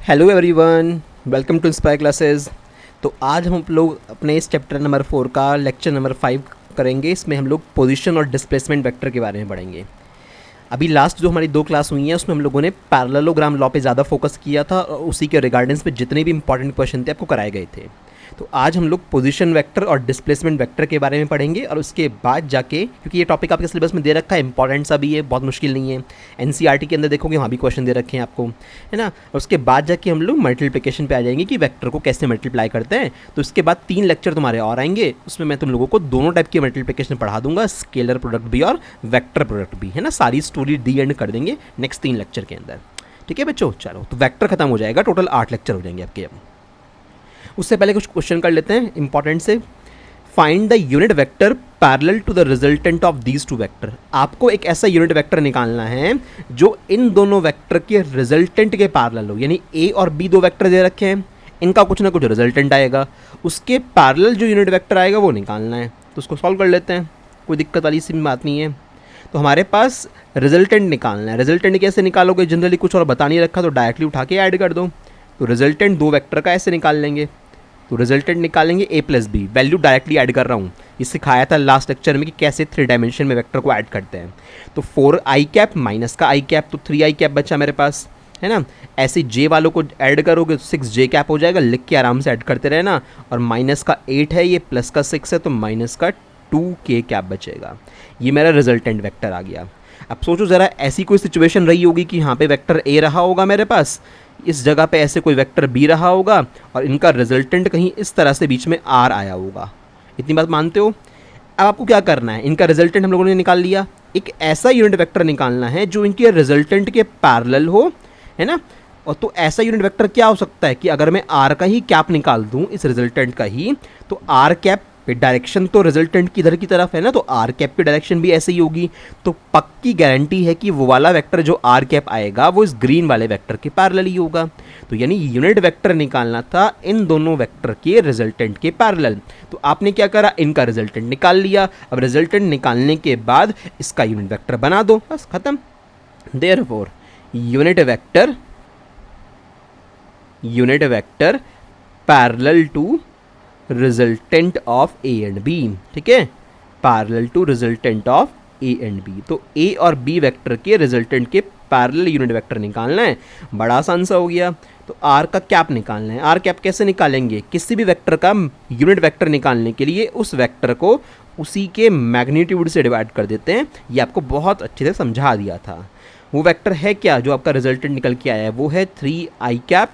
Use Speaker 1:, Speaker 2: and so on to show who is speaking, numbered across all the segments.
Speaker 1: Hello everyone, welcome to Inspire classes. तो आज हम लोग अपने इस चैप्टर नंबर 4 का लेक्चर नंबर 5 करेंगे। इसमें हम लोग पोजीशन और डिस्प्लेसमेंट वेक्टर के बारे में पढ़ेंगे। अभी लास्ट जो हमारी 2 क्लास हुई हैं उसमें हम लोगों ने पैरेललोग्राम लॉ पे ज़्यादा फोकस किया था और उसी के रिगार्डिंग्स पे जितने भी इंपॉर्टेंट क्वेश्चन थे आपको कराए गए थे। तो आज हम लोग पोजीशन वेक्टर और डिस्प्लेसमेंट वेक्टर के बारे में पढ़ेंगे और उसके बाद जाके, क्योंकि ये टॉपिक आपके सिलेबस में दे रखा है, इंपॉर्टेंट सा भी है, बहुत मुश्किल नहीं है। एनसीईआरटी के अंदर देखोगे वहाँ भी क्वेश्चन दे रखे हैं आपको, है ना। और उसके बाद जाके हम लोग मल्टीप्लिकेशन पे आ जाएंगे कि वेक्टर को कैसे मल्टीप्लाई करते हैं। तो उसके बाद 3 लेक्चर तुम्हारे और आएंगे, उसमें मैं तुम लोगों को दोनों टाइप की मल्टीप्लिकेशन पढ़ा दूंगा, स्केलर प्रोडक्ट भी और वेक्टर प्रोडक्ट भी, है ना। सारी स्टोरी डी एंड कर देंगे नेक्स्ट 3 लेक्चर के अंदर। ठीक है बच्चों, चलो तो वेक्टर खत्म हो जाएगा, टोटल 8 लेक्चर हो जाएंगे आपके। अब उससे पहले कुछ क्वेश्चन कर लेते हैं इंपॉर्टेंट से। Find the unit vector parallel to the resultant of these two vector. आपको एक ऐसा यूनिट वेक्टर निकालना है जो इन दोनों वेक्टर के रिजल्टेंट के पैरेलल हो, यानी ए और बी 2 वेक्टर दे रखे हैं, इनका कुछ ना कुछ रिजल्टेंट आएगा, उसके पैरेलल जो यूनिट वेक्टर आएगा वो निकालना है। तो उसको सॉल्व कर लेते हैं, कोई दिक्कत वाली सी बात नहीं है। तो हमारे पास रिजल्टेंट निकालना है। रिजल्टेंट कैसे निकालोगे, जनरली कुछ और बता नहीं रखा तो डायरेक्टली उठा के ऐड कर दो। तो रिजल्टेंट 2 वेक्टर का ऐसे निकाल लेंगे। तो रिजल्टेंट निकालेंगे a plus b, value directly add कर रहा हूँ। ये सिखाया था लास्ट लेक्चर में कि कैसे 3 डायमेंशन में वेक्टर को ऐड करते हैं। तो 4i कैप माइनस का i कैप, तो 3i कैप बचा मेरे पास, है ना। ऐसे j वालों को ऐड करोगे तो 6j कैप हो जाएगा, लिख के आराम से ऐड करते रहना। और माइनस का 8 है, ये प्लस का 6 है, तो माइनस का 2k कैप बचेगा। ये मेरा रिजल्टेंट वेक्टर आ गया। अब सोचो ज़रा, ऐसी कोई सिचुएशन रही होगी कि यहाँ पे वेक्टर a रहा होगा मेरे पास, इस जगह पे ऐसे कोई वेक्टर बी रहा होगा और इनका रिजल्टेंट कहीं इस तरह से बीच में आर आया होगा। इतनी बात मानते हो। अब आपको क्या करना है, इनका रिजल्टेंट हम लोगों ने निकाल लिया, एक ऐसा यूनिट वेक्टर निकालना है जो इनके रिजल्टेंट के पैरेलल हो, है ना। और तो ऐसा यूनिट वेक्टर क्या हो सकता है कि अगर मैं आर का ही कैप निकाल दूं, इस रिजल्टेंट का ही, तो आर कैप डायरेक्शन तो रिजल्टेंट की इधर की तरफ है ना, तो आर कैप की डायरेक्शन भी ऐसे ही होगी। तो पक्की गारंटी है कि वो वाला वेक्टर जो आर कैप आएगा वो इस ग्रीन वाले वेक्टर के पैरेलल ही होगा। तो यानी यूनिट वेक्टर निकालना था इन दोनों वेक्टर के रिजल्टेंट के पैरेलल। तो आपने क्या करा, इनका रिजल्टेंट निकाल लिया। अब रिजल्टेंट निकालने के बाद इसका यूनिट वेक्टर बना दो, बस खत्म। Therefore unit vector parallel to resultant of A and B. ठीक है, parallel to resultant of A and B. तो ए और बी वेक्टर के रिजल्टेंट के पैरेलल यूनिट वेक्टर निकालना है। बड़ा आसान सा हो गया। तो आर का कैप निकालना है। आर कैप कैसे निकालेंगे, किसी भी वेक्टर का यूनिट वेक्टर निकालने के लिए उस वेक्टर को उसी के मैग्नीट्यूड से डिवाइड कर देते हैं। ये आपको बहुत अच्छे से समझा दिया था। वो वेक्टर है क्या जो आपका रिजल्टेंट निकल के आया है, वो है 3i cap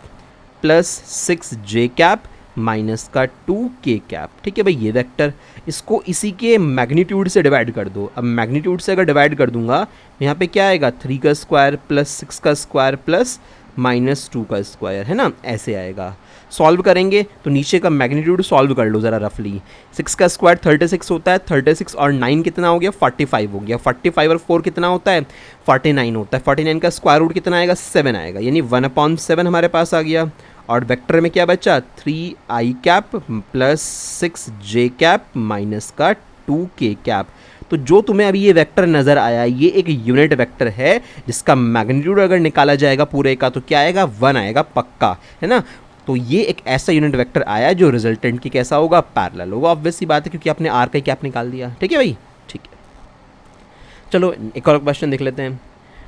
Speaker 1: plus 6j cap minus का 2k कैप। ठीक है भाई, ये वेक्टर, इसको इसी के मैग्नीट्यूड से डिवाइड कर दो। अब मैग्नीट्यूड से अगर डिवाइड कर दूंगा, यहाँ पे क्या आएगा, 3 का स्क्वायर प्लस 6 का स्क्वायर प्लस माइनस 2 का स्क्वायर, है ना, ऐसे आएगा। सॉल्व करेंगे तो नीचे का मैग्नीट्यूड सॉल्व कर लो ज़रा रफली। 6 का स्क्वायर 36 होता है, 36 और 9 कितना हो गया, 45 हो गया। 45 और 4 कितना होता है, 49 होता है। 49 का स्क्वायर रूट कितना आएगा, 7 आएगा, यानी 1/7 हमारे पास आ गया। और वेक्टर में क्या बचा, 3i cap plus 6j cap minus का 2k कैप। तो जो तुम्हें अभी ये वेक्टर नज़र आया, ये एक यूनिट वेक्टर है जिसका मैग्नीट्यूड अगर निकाला जाएगा पूरे का तो क्या आएगा, 1 आएगा पक्का, है ना। तो ये एक ऐसा यूनिट वेक्टर आया जो रिजल्टेंट की कैसा होगा, पैरेलल होगा। ऑब्वियस सी बात है क्योंकि आपने आर का कैप निकाल दिया। ठीक है भाई, ठीक है। चलो एक और क्वेश्चन देख लेते हैं।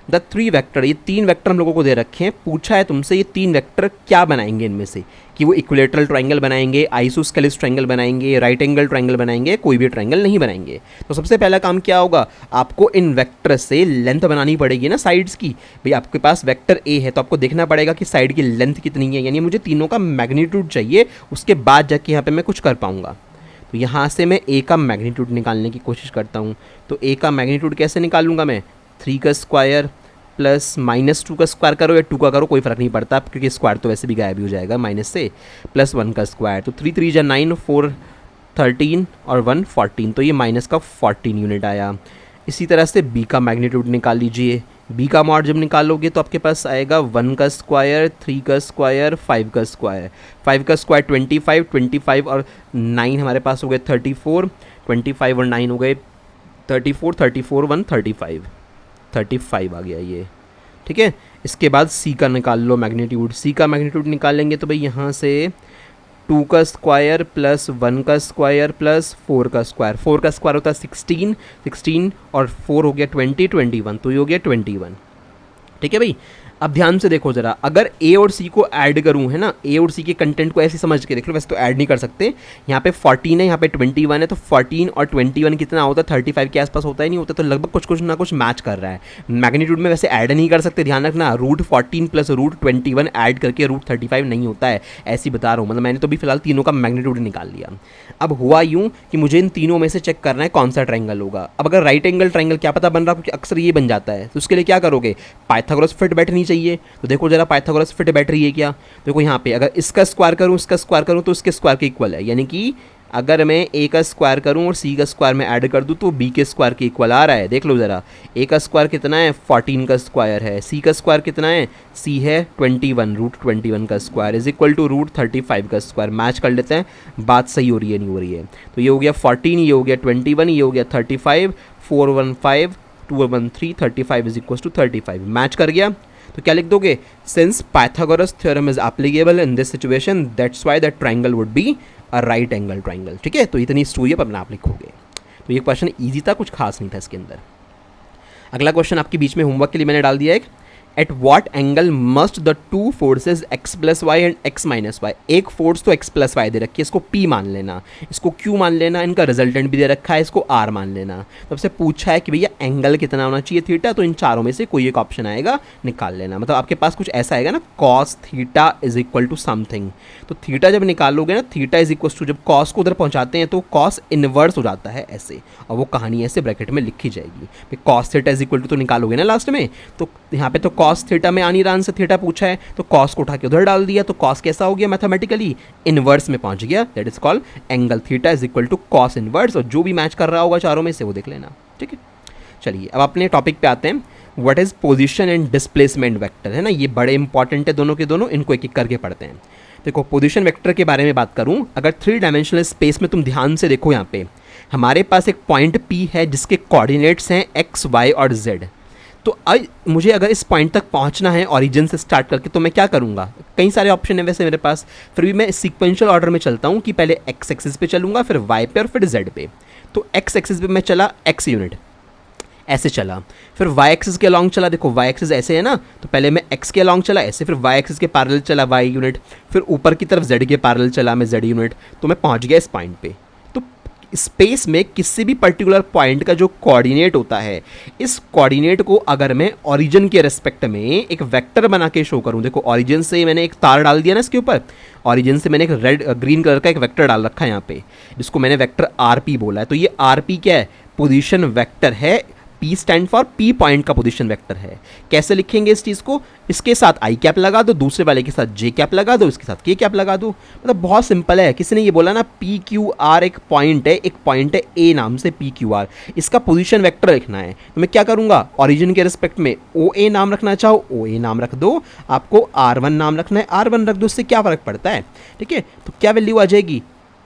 Speaker 1: द 3 वेक्टर, ये 3 वेक्टर हम लोगों को दे रखे हैं। पूछा है तुमसे ये 3 वेक्टर क्या बनाएंगे इनमें से, कि वो इक्विलेटरल ट्रायंगल बनाएंगे, आइसोस्केलिस ट्रायंगल बनाएंगे, राइट एंगल ट्रायंगल बनाएंगे, कोई भी ट्रायंगल नहीं बनाएंगे। तो सबसे पहला काम क्या होगा, आपको इन वेक्टर से लेंथ बनानी पड़ेगी ना साइड्स की। भाई आपके पास वेक्टर ए है तो आपको देखना पड़ेगा कि साइड की लेंथ कितनी है, यानी मुझे तीनों का मैग्नीट्यूड चाहिए, उसके बाद जाके यहाँ पे मैं कुछ कर पाऊंगा। तो यहाँ से मैं ए का मैग्नीट्यूड निकालने की कोशिश करता हूँ। तो ए का मैग्नीट्यूड कैसे निकालूंगा मैं, 3 का स्क्वायर प्लस माइनस 2 का स्क्वायर करो या 2 का करो, कोई फ़र्क नहीं पड़ता क्योंकि स्क्वायर तो वैसे भी गायब ही हो जाएगा माइनस से, प्लस 1 का स्क्वायर। तो 3 3 जा 9, 4 13 और 1 14, तो ये माइनस का 14 यूनिट आया। इसी तरह से बी का मैग्नीट्यूड निकाल लीजिए। बी का मॉड जब निकालोगे तो आपके पास आएगा 1 का स्क्वायर, 3 का स्क्वायर, 5 का स्क्वायर। 5 का स्क्वायर 25, 25 और 9 हमारे पास हो गए 34, 25 और 9 हो गए 34, 34 1 35 आ गया ये। ठीक है। इसके बाद सी का निकाल लो मैग्नीट्यूड, सी का मैग्नीट्यूड निकालेंगे तो भाई यहाँ से 2 का स्क्वायर प्लस 1 का स्क्वायर प्लस 4 का स्क्वायर, 4 का स्क्वायर होता है 16, 16 और 4 हो गया 20, 21, तो ये हो गया 21। ठीक है भाई। अब ध्यान से देखो जरा, अगर ए और सी को ऐड करूँ, है ना, ए और सी के कंटेंट को ऐसे समझ के देख लो, वैसे तो ऐड नहीं कर सकते। यहाँ पे 14 है, यहाँ पे 21 है, तो 14 और 21 कितना होता है, 35 के आसपास होता ही नहीं होता, तो लगभग कुछ कुछ ना कुछ मैच कर रहा है। मैग्नीट्यूड में वैसे ऐड नहीं कर सकते, ध्यान रखना, √14 प्लस √21 ऐड करके √35 नहीं होता है, ऐसी बता रहा हूँ। मतलब मैंने तो भी फिलहाल तीनों का मैग्नीट्यूड निकाल लिया। अब हुआ यूँ कि मुझे इन तीनों में से चेक करना है कौन सा ट्रायंगल होगा। अब अगर राइट एंगल ट्रायंगल क्या पता बन रहा, क्योंकि अक्सर ये बन जाता है, तो उसके लिए क्या करोगे, पाइथागोरस फिट बैठनी चाहिए। तो देखो जरा पाइथागोरस फिट बैठ रही है क्या, देखो यहाँ पे अगर इसका स्क्वायर करूँ, इसका स्क्वायर करूँ तो इसके स्क्वायर के इक्वल है, यानी कि अगर मैं ए का स्क्वायर करूँ और सी का स्क्वायर में ऐड कर दूँ तो बी के स्क्वायर के इक्वल आ रहा है। देख लो ज़रा, ए का स्क्वायर कितना है, 14 का स्क्वायर है, सी का स्क्वायर कितना है, सी है 21, √21 का स्क्वायर इज इक्वल टू √35 का स्क्वायर। मैच कर लेते हैं, बात सही हो रही है नहीं हो रही है। तो ये हो गया 14, ये हो गया 21, ये हो गया 35, 4 1 5 2 1 3, 35 इज इक्वल टू 35, मैच कर गया। तो क्या लिख दोगे, since Pythagoras theorem is applicable in this situation that's why that triangle would be a right angle triangle. ठीक है, तो इतनी स्टोरी अब अपने आप लिखोगे। तो ये क्वेश्चन ईजी था, कुछ खास नहीं था इसके अंदर। अगला क्वेश्चन आपके बीच में होमवर्क के लिए मैंने डाल दिया है, at what angle must the two forces x plus y and x minus y. एक फोर्स तो x प्लस वाई दे रखी है, इसको p मान लेना, इसको q मान लेना, इनका रिजल्टेंट भी दे रखा है, इसको r मान लेना। तो आपसे पूछा है कि भैया एंगल कितना होना चाहिए थीटा, तो इन चारों में से कोई एक ऑप्शन आएगा, निकाल लेना। मतलब आपके पास कुछ ऐसा आएगा ना, cos theta is equal to something. तो थीटा जब निकालोगे ना, थीटा इज इक्वल टू, जब cos को उधर पहुंचाते हैं तो cos इनवर्स हो जाता है ऐसे, और वो कहानी ऐसे ब्रैकेट में लिखी जाएगी। cos theta is equal to तो निकालोगे ना लास्ट में, तो यहाँ पे तो cos थीटा में आनी आंसर थीटा पूछा है, तो cos को उठा के उधर डाल दिया, तो cos कैसा हो गया, मैथमेटिकली इनवर्स में पहुंच गया। That is called angle theta is equal to cos inverse, और जो भी मैच कर रहा होगा चारों में से वो देख लेना। ठीक है, चलिए अब अपने टॉपिक पे आते हैं। What is position and displacement vector, है ना, ये बड़े इंपॉर्टेंट है दोनों के दोनों, इनको एक एक करके पढ़ते हैं। देखो पोजीशन वेक्टर के बारे में बात करूं, अगर 3 डायमेंशनल स्पेस में तुम ध्यान से देखो, यहाँ पे हमारे पास एक पॉइंट P है जिसके कोऑर्डिनेट्स हैं x, y और z। तो मुझे अगर इस पॉइंट तक पहुंचना है ऑरिजिन से स्टार्ट करके, तो मैं क्या करूंगा, कई सारे ऑप्शन है वैसे मेरे पास, फिर भी मैं सीक्वेंशियल ऑर्डर में चलता हूं कि पहले x एक्सिस पे चलूंगा, फिर y पे और फिर z पे। तो x एक्सिस पे मैं चला x यूनिट, ऐसे चला, फिर y एक्सिस के अलॉन्ग चला, देखो y एक्सिस ऐसे है ना, तो पहले मैं x के अलॉन्ग चला ऐसे, फिर y एक्सिस के पैरेलल चला y यूनिट, फिर ऊपर की तरफ z के पैरेलल चला मैं z यूनिट, तो मैं पहुंच गया इस पॉइंट पे। तो स्पेस में किसी भी पर्टिकुलर पॉइंट का जो कोऑर्डिनेट होता है, इस कोऑर्डिनेट को अगर मैं ओरिजिन के रेस्पेक्ट में एक वेक्टर बना के शो करूं, देखो ओरिजिन से मैंने एक तार डाल दिया ना इसके ऊपर, ओरिजिन से मैंने एक रेड ग्रीन कलर का एक वेक्टर डाल रखा है यहाँ पे, जिसको मैंने वेक्टर आरपी बोला है। तो ये आरपी क्या है, पोजीशन वेक्टर है, P stand for P point का पोजीशन वेक्टर है। कैसे लिखेंगे इस चीज़ को, इसके साथ आई कैप लगा दो, दूसरे वाले के साथ जे कैप लगा दो, इसके साथ के कैप लगा दो। मतलब बहुत सिंपल है, किसी ने ये बोला ना PQR एक पॉइंट है, एक पॉइंट है A नाम से PQR, इसका पोजीशन वेक्टर लिखना है, तो मैं क्या करूँगा, ओरिजिन के रिस्पेक्ट में OA नाम रखना चाहो OA नाम रख दो, आपको R1 नाम रखना है R1 रख दो, इससे क्या फ़र्क पड़ता है। ठीक है, तो क्या वैल्यू आ जाएगी,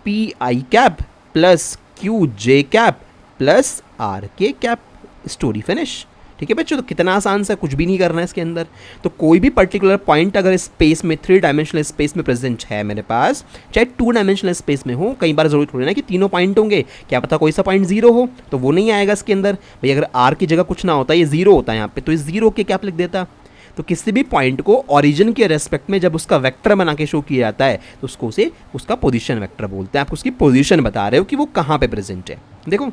Speaker 1: PI cap plus QJ cap plus RK cap, story finish. ठीक है बच्चों, तो कितना आसान सा, कुछ भी नहीं करना है इसके अंदर। तो कोई भी पर्टिकुलर पॉइंट अगर स्पेस में 3 डायमेंशनल स्पेस में प्रेजेंट है मेरे पास, चाहे 2 डायमेंशनल स्पेस में हो, कई बार जरूरत होगी ना कि तीनों पॉइंट होंगे, क्या पता कोई सा पॉइंट 0 हो, तो वो नहीं आएगा इसके अंदर। भाई अगर R की जगह कुछ ना होता, ये 0 होता है यहाँ पे, तो इस 0 के कैप लिख देता। तो किसी भी पॉइंट को ओरिजिन के रेस्पेक्ट में जब उसका वेक्टर बना के शो किया जाता है, तो उसको उसे उसका पोजीशन वेक्टर बोलते हैं। आप उसकी पोजीशन बता रहे हो कि वो कहाँ पे प्रेजेंट है। देखो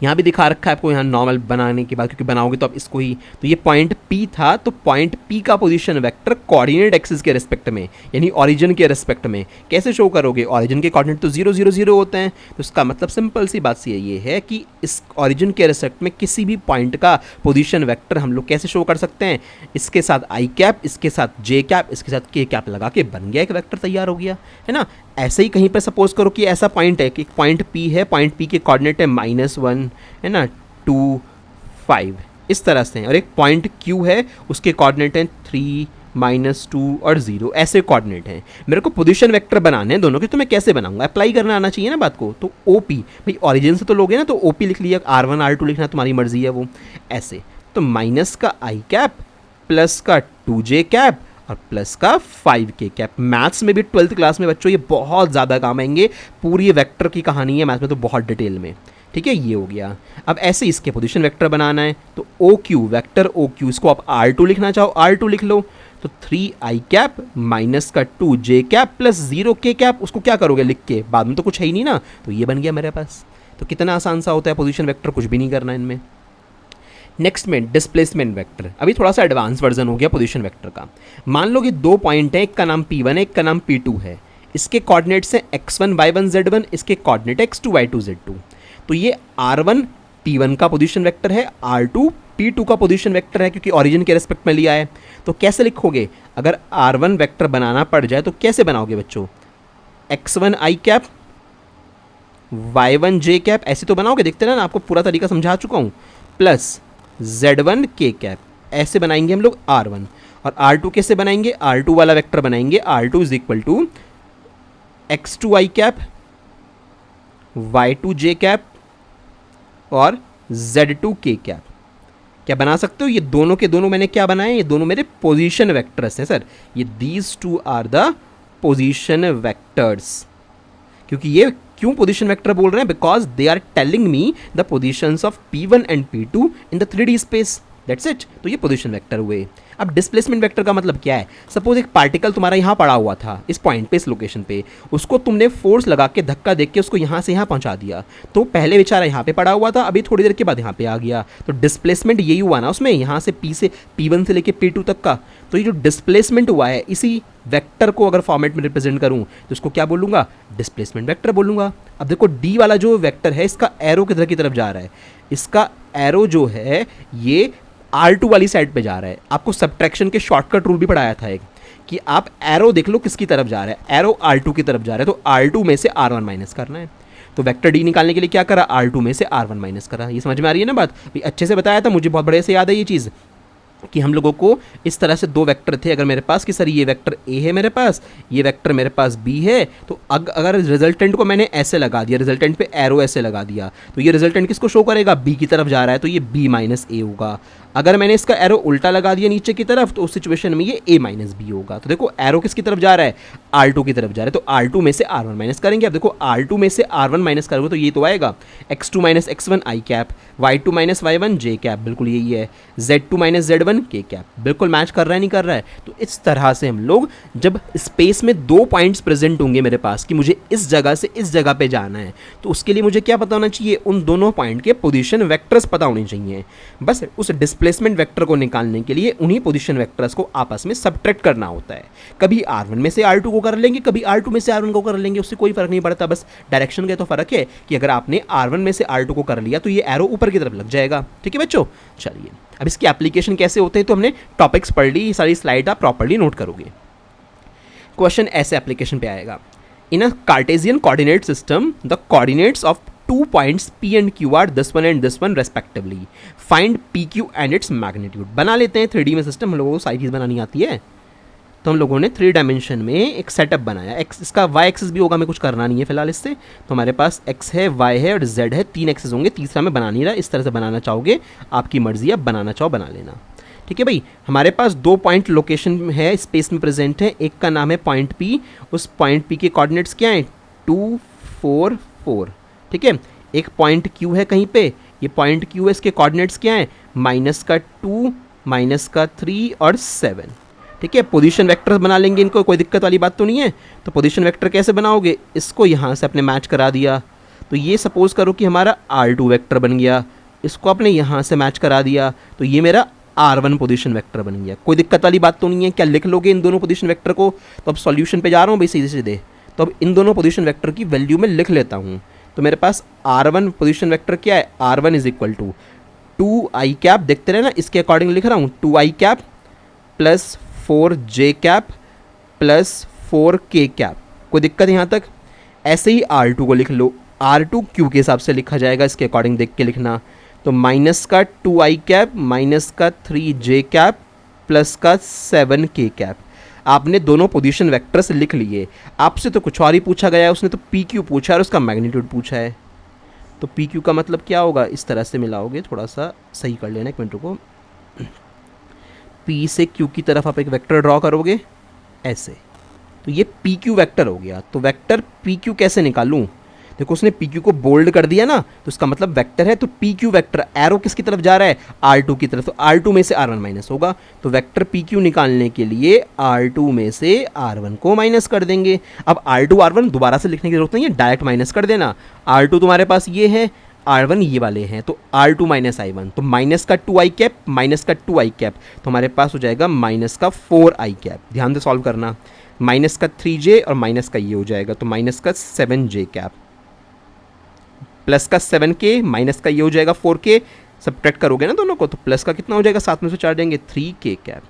Speaker 1: यहाँ भी दिखा रखा है आपको, यहाँ नॉर्मल बनाने के बाद, क्योंकि बनाओगे तो आप इसको ही, तो ये पॉइंट P था, तो पॉइंट P का पोजीशन वेक्टर कोऑर्डिनेट एक्सिस के रिस्पेक्ट में, यानी ओरिजिन के रिस्पेक्ट में कैसे शो करोगे, ओरिजिन के कोऑर्डिनेट तो 0 0 0 होते हैं, तो इसका मतलब सिंपल सी बात ये है कि इस ओरिजिन के रिस्पेक्ट में किसी भी पॉइंट का पोजीशन वेक्टर हम लोग कैसे शो कर सकते हैं, इसके साथ आई कैप, इसके साथ जे कैप, इसके साथ के कैप लगा के बन गया एक वेक्टर, तैयार हो गया, है ना। ऐसे ही कहीं पर सपोज करो कि ऐसा पॉइंट है कि पॉइंट P है, पॉइंट P के कोऑर्डिनेट है -1, है ना, 2 5 इस तरह से, और एक पॉइंट Q है, उसके कोऑर्डिनेट हैं 3 -2 और 0, ऐसे कोऑर्डिनेट हैं। मेरे को पोजीशन वेक्टर बनाने हैं दोनों के, तो मैं कैसे बनाऊंगा, अप्लाई करना आना चाहिए ना बात को। तो OP, भाई ओरिजिन से तो लोगे ना, तो OP लिख लिया, R1 R2 लिखना तुम्हारी मर्जी है वो, ऐसे। तो माइनस का आई कैप प्लस का 2j कैप और प्लस का 5k कैप। मैथ्स में भी 12th क्लास में बच्चों ये बहुत ज़्यादा काम आएंगे, पूरी वेक्टर की कहानी है मैथ्स में तो बहुत डिटेल में। ठीक है, ये हो गया। अब ऐसे इसके पोजीशन वेक्टर बनाना है तो O Q vector O Q, इसको आप R2 लिखना चाहो R2 लिख लो। तो 3i कैप माइनस का 2j cap plus 0k cap, उसको क्या करोगे लिख के, बाद में तो कुछ है ही नहीं ना, तो ये बन गया मेरे पास। तो कितना आसान सा होता है पोजीशन वेक्टर, कुछ भी नहीं करना इनमें। नेक्स्ट में डिस्प्लेसमेंट वेक्टर, अभी थोड़ा सा एडवांस वर्जन हो गया पोजीशन वेक्टर का। मान लो कि दो पॉइंट है, एक का नाम P1 है, एक का नाम P2 है। इसके कोऑर्डिनेट्स हैं x1 y1 z1, इसके कोऑर्डिनेट x2 y2 z2। तो ये R1 P1 का पोजीशन वेक्टर है, R2 P2 का पोजीशन वेक्टर है, क्योंकि ओरिजिन के रेस्पेक्ट में लिया है। तो कैसे लिखोगे, अगर R1 वेक्टर बनाना पड़ जाए तो कैसे बनाओगे बच्चों, x1 i cap y1 j cap, ऐसे तो बनाओगे, देखते ना, आपको पूरा तरीका समझा चुका हूँ, प्लस z1 k कैप, ऐसे बनाएंगे हम लोग R1। और R2 कैसे बनाएंगे, R2 वाला वेक्टर बनाएंगे R2 is equal to x2 i cap y2 j cap और z2 k कैप। क्या बना सकते हो, ये दोनों के दोनों मैंने क्या बनाए, ये दोनों मेरे पोजीशन वेक्टर्स हैं सर, ये these two are the position vectors. क्योंकि ये क्यों पोजीशन वेक्टर बोल रहे हैं, because they are telling me the positions of P1 and P2 in the 3D space, that's it. तो ये पोजीशन वेक्टर हुए। अब डिस्प्लेसमेंट वेक्टर का मतलब क्या है, सपोज एक पार्टिकल तुम्हारा यहाँ पड़ा हुआ था इस पॉइंट पे, इस लोकेशन पे, उसको तुमने फोर्स लगा के धक्का देके उसको यहाँ से यहाँ पहुँचा दिया। तो पहले बेचारा यहाँ पे पड़ा हुआ था, अभी थोड़ी देर के बाद यहाँ पे आ गया, तो डिस्प्लेसमेंट यही हुआ ना उसमें, यहाँ से P1 से लेके P2 तक का। तो ये जो डिस्प्लेसमेंट हुआ है, इसी वेक्टर को अगर फॉर्मेट में रिप्रेजेंट करूँ तो इसको क्या बोलूँगा, डिस्प्लेसमेंट वेक्टर बोलूँगा। अब देखो डी वाला जो वेक्टर है, इसका एरो किधर की तरफ जा रहा है, इसका एरो जो है ये R2 वाली साइड पे जा रहा है। आपको सब्ट्रैक्शन के शॉर्टकट रूल भी पढ़ाया था एक, कि आप एरो देख लो किसकी तरफ जा रहा है, एरो R2 की तरफ जा रहा है, तो R2 में से R1 माइनस करना है। तो वेक्टर डी निकालने के लिए क्या करा, R2 में से R1 माइनस करा। ये समझ में आ रही है ना बात, भाई अच्छे से बताया था, मुझे बहुत बढ़िया से याद है ये चीज़, कि हम लोगों को इस तरह से दो वेक्टर थे अगर मेरे पास, कि सर ये वेक्टर ए है मेरे पास, ये वेक्टर मेरे पास बी है, तो अगर रिजल्टेंट को मैंने ऐसे लगा दिया, रिजल्टेंट पे एरो ऐसे लगा दिया, तो ये रिजल्टेंट किसको शो करेगा, बी की तरफ जा रहा है, तो ये बी माइनस ए होगा। अगर मैंने इसका एरो उल्टा लगा दिया नीचे की तरफ, तो उस सिचुएशन में ये a माइनस बी होगा। तो देखो एरो किसकी तरफ जा रहा है, R2 की तरफ जा रहा है, तो R2 में से R1 माइनस करेंगे। अब देखो R2 में से R1 माइनस करोगे तो ये तो आएगा x2 minus x1 i cap, y2 minus y1 j cap, बिल्कुल यही है, z2 minus z1 k cap, बिल्कुल मैच कर रहा है नहीं कर रहा है। तो इस तरह से हम लोग जब स्पेस में दो पॉइंट्स प्रेजेंट होंगे मेरे पास, कि मुझे इस जगह से इस जगह पे जाना है, तो उसके लिए मुझे क्या पता होना चाहिए, उन दोनों पॉइंट के पोजीशन वेक्टर्स पता होने चाहिए। बस उस डिस्प्लेसमेंट वेक्टर को निकालने के लिए उन्हीं पोजीशन वेक्टर्स को आपस में सब्ट्रैक्ट करना होता है। कभी R1 में से R2 को कर लेंगे, कभी R2 में से R1 को कर लेंगे, उससे कोई फर्क नहीं पड़ता, बस डायरेक्शन का तो फर्क है कि अगर आपने R1 में से R2 को कर लिया तो ये एरो ऊपर की तरफ लग जाएगा। ठीक है बच्चों, चलिए अब इसकी एप्लीकेशन कैसे होते हैं, तो हमने टॉपिक्स पढ़ ली, ये सारी स्लाइड आप प्रॉपर्ली नोट करोगे। क्वेश्चन ऐसे एप्लीकेशन पे आएगा, in a cartesian coordinate system the coordinates of 2 points P and Q are this one and this one respectively. Find PQ and its magnitude. बना लेते हैं 3D में सिस्टम, हम लोगों को सारी चीज़ बनानी आती है। तो हम लोगों ने 3 डायमेंशन में एक सेटअप बनाया, एक्स इसका y एक्सिस भी होगा, हमें कुछ करना नहीं है फिलहाल इससे। तो हमारे पास x है, y है और z है, 3 एक्सिस होंगे, तीसरा मैं बना नहीं रहा, इस तरह से बनाना चाहोगे आपकी मर्जी, आप बनाना चाहो बना लेना। ठीक है भाई, हमारे पास 2 पॉइंट लोकेशन है, स्पेस में प्रेजेंट है, एक का नाम है पॉइंट P, उस पॉइंट P के कोऑर्डिनेट्स क्या हैं 2 4 4। ठीक है, एक पॉइंट Q है कहीं पे, ये पॉइंट Q है, इसके कोऑर्डिनेट्स क्या हैं -2 -3 और 7। ठीक है, पोजीशन वेक्टर बना लेंगे इनको, कोई दिक्कत वाली बात तो नहीं है। तो पोजीशन वेक्टर कैसे बनाओगे, इसको यहाँ से अपने मैच करा दिया, तो ये सपोज करो कि हमारा R2 वेक्टर बन गया, इसको अपने यहाँ से मैच करा दिया, तो ये मेरा R1 पोजीशन वेक्टर बन गया। कोई दिक्कत वाली बात तो नहीं है, क्या लिख लोगे इन दोनों पोजीशन वेक्टर को। तो अब सॉल्यूशन पे जा रहा हूँ भाई सीधे सीधे, तो अब इन दोनों पोजीशन वेक्टर की वैल्यू में लिख लेता हूँ। तो मेरे पास R1 पोजीशन वेक्टर क्या है, R1 is equal to 2i cap, देखते रहे ना, इसके अकॉर्डिंग लिख रहा हूँ 2i cap plus 4j cap plus 4k cap. कोई दिक्कत यहाँ तक। ऐसे ही R2 को लिख लो, R2 Q के हिसाब से लिखा जाएगा, इसके अकॉर्डिंग देख के लिखना। तो माइनस का 2i कैप माइनस का 3j कैप प्लस का 7k कैप। आपने दोनों पोजीशन वेक्टर्स लिख लिए, आपसे तो कुछ और ही पूछा गया है, उसने तो PQ पूछा है और उसका मैग्नीट्यूड पूछा है। तो PQ का मतलब क्या होगा, इस तरह से मिलाओगे, थोड़ा सा सही कर लेना, एक मिनट रुको। P से Q की तरफ आप एक वेक्टर ड्रॉ करोगे ऐसे, तो ये पी क्यू वेक्टर हो गया। तो वेक्टर पी क्यू कैसे निकालूं? देखो उसने पी क्यू को बोल्ड कर दिया ना, तो इसका मतलब वेक्टर है। तो पी क्यू वेक्टर एरो किसकी तरफ जा रहा है? R2 की तरफ। तो R2 में से R1 माइनस होगा। तो वेक्टर पी क्यू निकालने के लिए R2 में से R1 को माइनस कर देंगे। अब R2 R1 दोबारा से लिखने की जरूरत नहीं है, डायरेक्ट माइनस कर देना। R2 तुम्हारे पास ये है, R1 ये वाले हैं, तो R2 माइनस I1, तो माइनस का 2i कैप माइनस का 2i कैप, तो हमारे पास हो जाएगा माइनस का 4i कैप। ध्यान से सॉल्व करना। माइनस का 3j और माइनस का ये हो जाएगा, तो माइनस का 7j कैप, प्लस का 7k माइनस का ये हो जाएगा 4k। सब्ट्रैक्ट करोगे ना दोनों को, तो प्लस का कितना हो जाएगा, 7 में से 4 देंगे 3k कैप।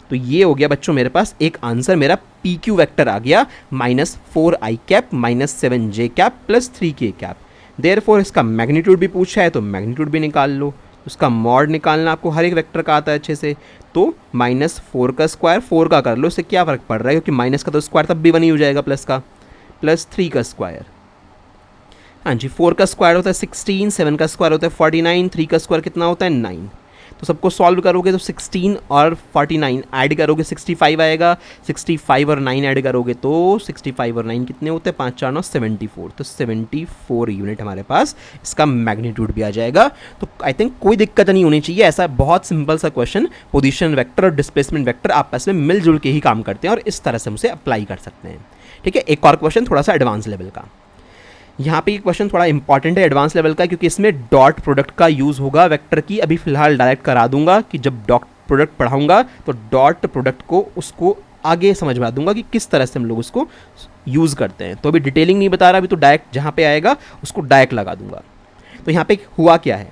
Speaker 1: तो ये हो गया बच्चों मेरे पास एक आंसर, मेरा पी क्यू वैक्टर आ गया minus 4i cap minus 7j cap plus 3k cap. Therefore इसका मैग्नीट्यूड भी पूछा है तो मैग्नीट्यूड भी निकाल लो। उसका मॉड निकालना आपको हर एक वेक्टर का आता है अच्छे से। तो माइनस 4 का स्क्वायर 4 का कर लो, इससे क्या फ़र्क पड़ रहा है, क्योंकि माइनस का तो स्क्वायर तब भी 1 ही हो जाएगा, प्लस का, प्लस 3 का स्क्वायर। हाँ जी, 4 का स्क्वायर होता है 16, 7 का स्क्वायर होता है 49, 3 का स्क्वायर कितना होता है 9। तो सबको सॉल्व करोगे तो 16 और 49 ऐड करोगे 65 आएगा, 65 और 9 ऐड करोगे तो 65 और 9 कितने होते हैं, 5 4 9 74। तो 74 यूनिट हमारे पास इसका मैग्नीट्यूड भी आ जाएगा। तो आई थिंक कोई दिक्कत नहीं होनी चाहिए। ऐसा बहुत सिंपल सा क्वेश्चन, पोजीशन वेक्टर और डिस्प्लेसमेंट वेक्टर आपस में मिलजुल के ही काम करते हैं और इस तरह से हम उसे अप्लाई कर सकते हैं। ठीक है, एक और क्वेश्चन थोड़ा सा एडवांस लेवल का। यहाँ पे ये क्वेश्चन थोड़ा इंपॉर्टेंट है एडवांस लेवल का, क्योंकि इसमें डॉट प्रोडक्ट का यूज़ होगा वेक्टर की। अभी फिलहाल डायरेक्ट करा दूंगा कि जब डॉट प्रोडक्ट पढ़ाऊंगा तो डॉट प्रोडक्ट को उसको आगे समझवा दूंगा कि किस तरह से हम लोग उसको यूज़ करते हैं। तो अभी डिटेलिंग नहीं बता रहा, अभी तो डायरेक्ट जहाँ पे आएगा उसको डायरेक्ट लगा दूंगा। तो यहाँ पे हुआ क्या है,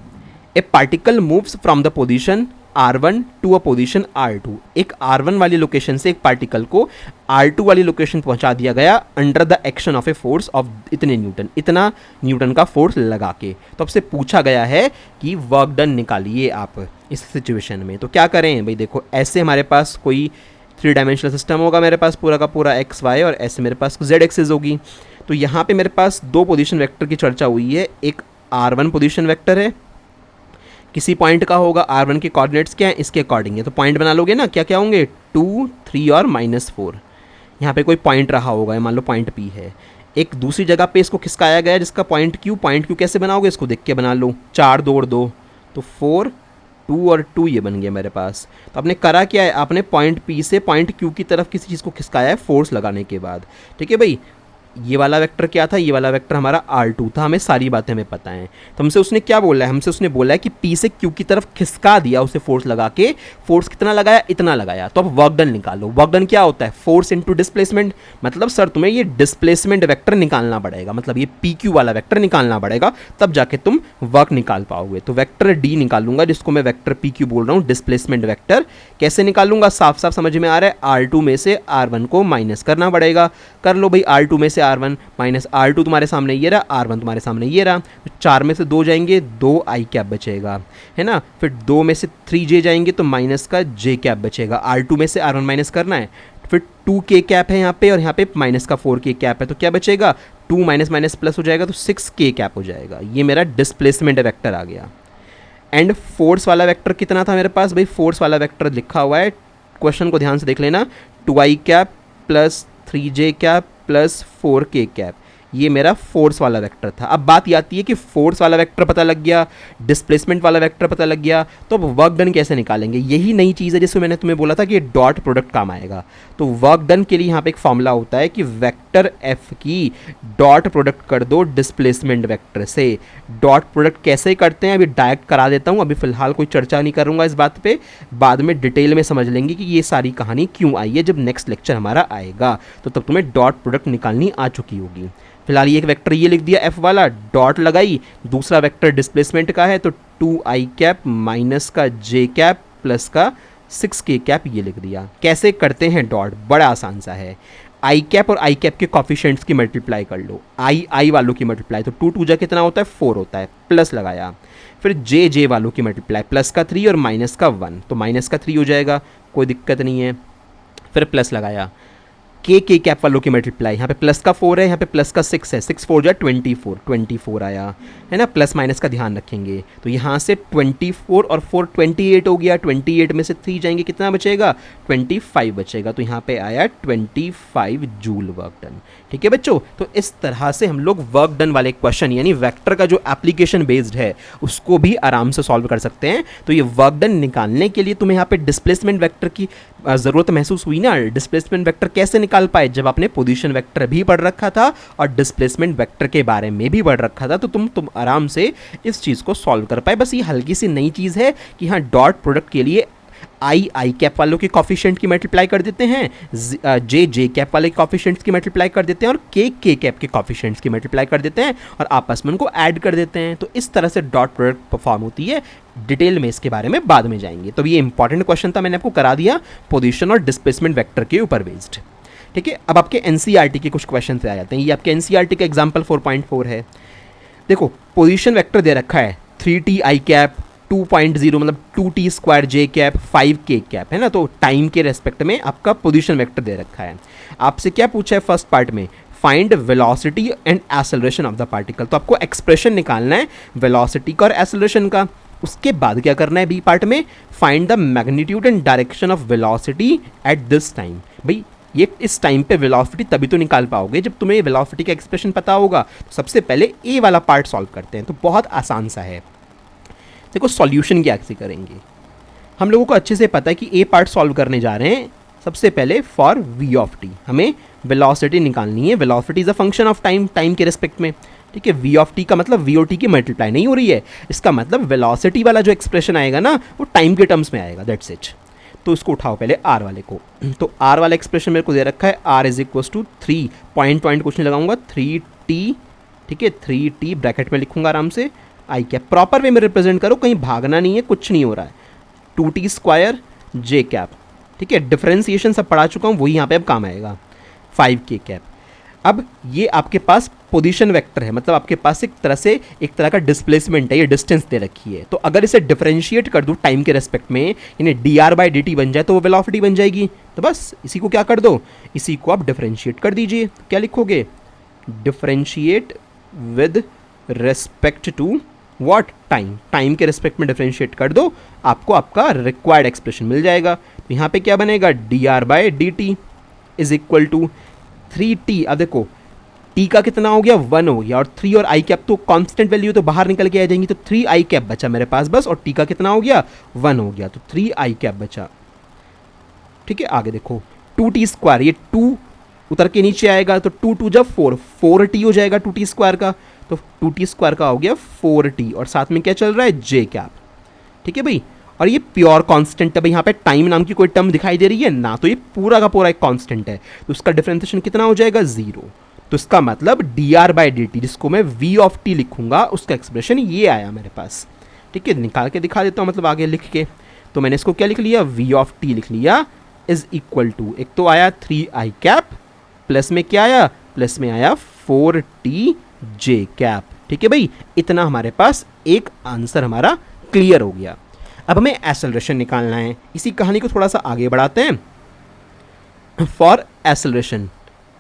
Speaker 1: a particle moves from the position R1 to a position R2। एक R1 वाली लोकेशन से एक पार्टिकल को R2 वाली लोकेशन पहुंचा दिया गया under the action of a force of इतने न्यूटन, इतना न्यूटन का फोर्स लगा के। तो आपसे पूछा गया है कि वर्क डन निकालिए आप इस सिचुएशन में। तो क्या करें भाई, देखो ऐसे हमारे पास कोई 3 डायमेंशनल सिस्टम होगा मेरे पास पूरा का पूरा XY, और ऐसे मेरे पास Z एक्सिस होगी। तो यहाँ पे मेरे पास 2 पोजीशन वेक्टर की चर्चा हुई है। एक R1 पोजीशन वेक्टर है, किसी पॉइंट का होगा, R1 के कोऑर्डिनेट्स क्या हैं इसके अकॉर्डिंग है। तो पॉइंट बना लोगे ना, क्या क्या होंगे, 2 3 और -4। यहाँ पे कोई पॉइंट रहा होगा, मान लो पॉइंट P है। एक दूसरी जगह पे इसको खिसकाया गया जिसका पॉइंट Q कैसे बनाओगे, इसको देख के बना लो, 4 2 और 2 तो 4 2 और 2 ये बन गया मेरे पास। तो आपने करा क्या है, आपने पॉइंट P से पॉइंट Q की तरफ किसी चीज़ को खिसकाया है फोर्स लगाने के बाद। ठीक है भाई, ये वाला वेक्टर क्या था, ये वाला वेक्टर हमारा R2 था, हमें सारी बातें हमें पता हैं। तो हमसे उसने क्या बोला है, हमसे उसने बोला है कि P से Q की तरफ खिसका दिया उसे फोर्स लगा के। फोर्स कितना लगाया, इतना लगाया। तो अब वर्क डन निकालो। वर्क डन क्या होता है, फोर्स इनटू डिस्प्लेसमेंट। मतलब सर तुम्हें ये डिस्प्लेसमेंट वेक्टर निकालना पड़ेगा, मतलब ये PQ वाला वेक्टर निकालना पड़ेगा, तब जाके तुम वर्क निकाल पाओगे। तो वेक्टर D निकालूंगा, जिसको मैं वेक्टर PQ बोल रहा हूँ, डिस्प्लेसमेंट वेक्टर। कैसे निकालूंगा, साफ साफ समझ में आ रहा है, R2 में से R1 को माइनस करना पड़ेगा। कर लो भाई, R2 में से R1 माइनस R2 तुम्हारे सामने ये रहा, R1 तुम्हारे सामने ये रहा। तो 4 में से 2 जाएंगे, 2i कैप बचेगा, है ना। फिर 2 में से 3j जाएंगे तो माइनस का j कैप बचेगा। R2 में से R1 माइनस करना है। फिर 2k कैप है यहाँ पे, और यहाँ पे माइनस का 4k कैप है। तो क्या बचेगा, 2 माइनस माइनस प्लस हो जाएगा, तो 6k कैप हो जाएगा। ये मेरा डिस्प्लेसमेंट वेक्टर आ गया। एंड फोर्स वाला वेक्टर कितना था मेरे पास, भाई फोर्स वाला वेक्टर लिखा हुआ है, क्वेश्चन को ध्यान से देख लेना, 2i cap plus 3j cap plus 4k cap. ये मेरा फोर्स वाला वेक्टर था। अब बात ये आती है कि फोर्स वाला वेक्टर पता लग गया, डिस्प्लेसमेंट वाला वेक्टर पता लग गया, तो अब वर्क डन कैसे निकालेंगे। यही नई चीज़ है जिसमें मैंने तुम्हें बोला था कि डॉट प्रोडक्ट काम आएगा। तो वर्क डन के लिए यहाँ पे एक फॉर्मूला होता है कि वेक्टर F की डॉट प्रोडक्ट कर दो डिस्प्लेसमेंट वेक्टर से। डॉट प्रोडक्ट कैसे करते हैं अभी डायरेक्ट करा देता हूँ, अभी फिलहाल कोई चर्चा नहीं करूँगा इस बात पर। बाद में डिटेल में समझ लेंगे कि ये सारी कहानी क्यों आई है जब नेक्स्ट लेक्चर हमारा आएगा, तो तब तुम्हें डॉट प्रोडक्ट निकालनी आ चुकी होगी। फिलहाल ये एक वेक्टर ये लिख दिया F वाला, डॉट लगाई। दूसरा वेक्टर डिस्प्लेसमेंट का है तो 2i कैप माइनस का j कैप प्लस का 6k कैप ये लिख दिया। कैसे करते हैं डॉट, बड़ा आसान सा है। i कैप और i कैप के कॉफिशिएंट्स की मल्टीप्लाई कर लो, i वालों की मल्टीप्लाई, तो 2 2 जा कितना होता है 4 होता है, प्लस लगाया। फिर j वालों की मल्टीप्लाई, प्लस का 3 और माइनस का 1, तो माइनस का 3 हो जाएगा, कोई दिक्कत नहीं है। फिर प्लस लगाया, के कैप वालों की मल्टीप्लाई, यहाँ पे प्लस का 4 है, यहाँ पे प्लस का 6 है, 6 4 जा 24, 24 आया है ना, प्लस माइनस का ध्यान रखेंगे। तो यहाँ से 24 और 4 28 हो गया, 28 में से 3 जाएंगे, कितना बचेगा 25 बचेगा। तो यहाँ पे आया 25 जूल वर्क डन। ठीक है बच्चों, तो इस तरह से हम लोग वर्क डन वाले क्वेश्चन यानी वेक्टर का जो एप्लीकेशन बेस्ड है उसको भी आराम से सॉल्व कर सकते हैं। तो ये वर्क डन निकालने के लिए तुम्हें यहाँ पे डिस्प्लेसमेंट वेक्टर की ज़रूरत महसूस हुई ना। डिस्प्लेसमेंट वेक्टर कैसे निकाल पाए, जब आपने पोजीशन वेक्टर भी पढ़ रखा था और डिस्प्लेसमेंट वेक्टर के बारे में भी पढ़ रखा था, तो तुम आराम से इस चीज़ को सॉल्व कर पाए। बस ये हल्की सी नई चीज़ है कि हाँ डॉट प्रोडक्ट के लिए आई कैप वालों के कॉफिशिएंट की मल्टीप्लाई कर देते हैं, जे कैप वाले कॉफिशिएंट्स की मल्टीप्लाई कर देते हैं और के कैप के कॉफिशिएंट्स की मल्टीप्लाई कर देते हैं और आपस में उनको ऐड कर देते हैं। तो इस तरह से डॉट प्रोडक्ट परफॉर्म होती है। डिटेल में इसके बारे में बाद में जाएंगे। तो ये इंपॉर्टेंट क्वेश्चन था, मैंने आपको करा दिया पोजीशन और डिस्प्लेसमेंट वेक्टर के ऊपर बेस्ड। ठीक है, अब आपके एनसीईआरटी के कुछ क्वेश्चन आ जाते हैं। ये आपके एनसीईआरटी का एग्जाम्पल 4.4 है। देखो पोजीशन वेक्टर दे रखा है 3t आई कैप 2.0 मतलब 2t square j cap 5k cap है ना। तो टाइम के रेस्पेक्ट में आपका पोजीशन वेक्टर दे रखा है। आपसे क्या पूछा है फर्स्ट पार्ट में, find velocity and acceleration of the particle. तो आपको एक्सप्रेशन निकालना है वेलोसिटी का और एक्सेलरेशन का। उसके बाद क्या करना है बी पार्ट में, find the magnitude and direction of velocity at this time. भाई ये इस टाइम पे वेलोसिटी तभी तो निकाल पाओगे जब तुम्हें वेलोसिटी का एक्सप्रेशन पता होगा। तो सबसे पहले ए वाला पार्ट सॉल्व करते हैं। तो बहुत आसान सा है। देखो सॉल्यूशन क्या कैसे करेंगे, हम लोगों को अच्छे से पता है कि ए पार्ट सॉल्व करने जा रहे हैं। सबसे पहले फॉर वी ऑफ टी हमें वेलोसिटी निकालनी है। Velocity is a function of time, time के रिस्पेक्ट में। ठीक है, वी ऑफ टी का मतलब वी ओ टी की मल्टीप्लाई नहीं हो रही है। इसका मतलब वेलोसिटी वाला जो एक्सप्रेशन आएगा ना वो टाइम के टर्म्स में आएगा, दैट्स इट। तो इसको उठाओ पहले आर वाले को। तो आर वाला एक्सप्रेशन मेरे को दे रखा है, r is equal to 3 point कुछ नहीं लगाऊंगा 3t। ठीक है, 3t ब्रैकेट में लिखूंगा आराम से, आई कैप प्रॉपर वे में रिप्रेजेंट करो, कहीं भागना नहीं है, कुछ नहीं हो रहा है। 2t square j cap. ठीक है, डिफरेंशिएशन सब पढ़ा चुका हूँ, वही यहाँ पे अब काम आएगा 5k कैप। अब ये आपके पास पोजीशन वेक्टर है, मतलब आपके पास एक तरह का डिस्प्लेसमेंट है, ये डिस्टेंस दे रखी है। तो अगर इसे डिफरेंशिएट कर दूँ टाइम के रेस्पेक्ट में यानी dr/dt बन जाए तो वो वेलोसिटी बन जाएगी। तो बस इसी को क्या कर दो, इसी को आप डिफरेंशिएट कर दीजिए। क्या लिखोगे, differentiate with respect to what, time. Time के रेस्पेक्ट में डिफरेंशिएट कर दो, आपको आपका रिक्वायर्ड एक्सप्रेशन मिल जाएगा। तो यहाँ पे क्या बनेगा, dr/dt is equal to 3t। अब देखो t का कितना हो गया, 1 हो गया, और 3 और आई कैप तो कांस्टेंट वैल्यू तो बाहर निकल के आ जाएंगी। तो 3 आई कैप बचा मेरे पास बस, और t का कितना हो गया, 1 हो गया, तो 3 आई कैप बचा। ठीक है, आगे देखो 2t स्क्वायर, ये 2 उतर के नीचे आएगा तो 2 जब 4t हो जाएगा 2t स्क्वायर का। तो 2t स्क्वायर का हो गया 4t, और साथ में क्या चल रहा है, जे कैप। ठीक है भाई, और ये प्योर कांस्टेंट है भाई, यहाँ पे टाइम नाम की कोई टर्म दिखाई दे रही है ना, तो ये पूरा का पूरा एक कांस्टेंट है। तो उसका डिफरेंशिएशन कितना हो जाएगा, 0। तो इसका मतलब dr/dt जिसको मैं v ऑफ t लिखूंगा उसका एक्सप्रेशन ये आया मेरे पास। ठीक है, निकाल के दिखा देता हूँ, मतलब आगे लिख के। तो मैंने इसको क्या लिख लिया, v ऑफ t लिख लिया इज इक्वल टू, एक तो आया 3 आई कैप, प्लस में क्या आया, प्लस में आया 4t जे कैप। ठीक है भाई, इतना हमारे पास एक आंसर हमारा क्लियर हो गया। अब हमें एक्सेलरेशन निकालना है। इसी कहानी को थोड़ा सा आगे बढ़ाते हैं। For acceleration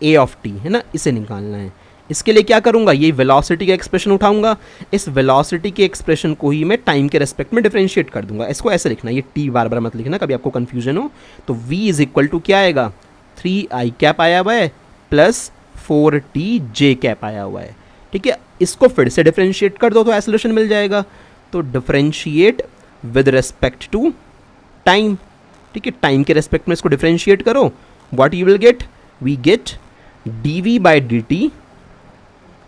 Speaker 1: A of T है ना, इसे निकालना है। इसके लिए क्या करूंगा, ये वेलोसिटी का एक्सप्रेशन उठाऊंगा, इस वेलोसिटी के एक्सप्रेशन को ही मैं टाइम के रेस्पेक्ट में डिफरेंशिएट कर दूंगा। इसको ऐसे लिखना, ये टी बार बार मत लिखना कभी आपको कंफ्यूजन हो। तो v इज इक्वल टू क्या आएगा, 3 आई कैप आया हुआ है प्लस 4t जे कैप आया हुआ है। ठीक है, इसको फिर से डिफरेंशिएट कर दो तो एक्सेलरेशन मिल जाएगा। तो differentiate with respect to time. ठीक है, टाइम के रेस्पेक्ट में इसको डिफरेंशिएट करो, what you will get, we get dv/dt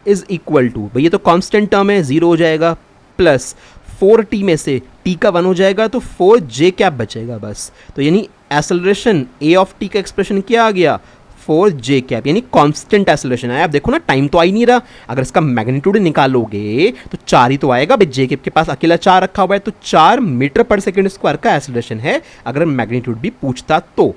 Speaker 1: is equal to, भाई ये तो कांस्टेंट टर्म है 0 हो जाएगा, प्लस 4t में से t का 1 हो जाएगा तो 4j कैप बचेगा बस। तो यानी एक्सेलरेशन a ऑफ t का एक्सप्रेशन क्या आ गया, 4j कैप, यानी कांस्टेंट एक्सेलरेशन आया। अब देखो ना टाइम तो आ ही नहीं रहा, अगर इसका मैग्नीट्यूड निकालोगे तो 4 ही तो आएगा भाई, जे कैप के पास अकेला 4 रखा हुआ है, तो 4 मीटर पर सेकेंड स्क्वायर का एक्सेलरेशन है अगर मैग्नीट्यूड भी पूछता तो।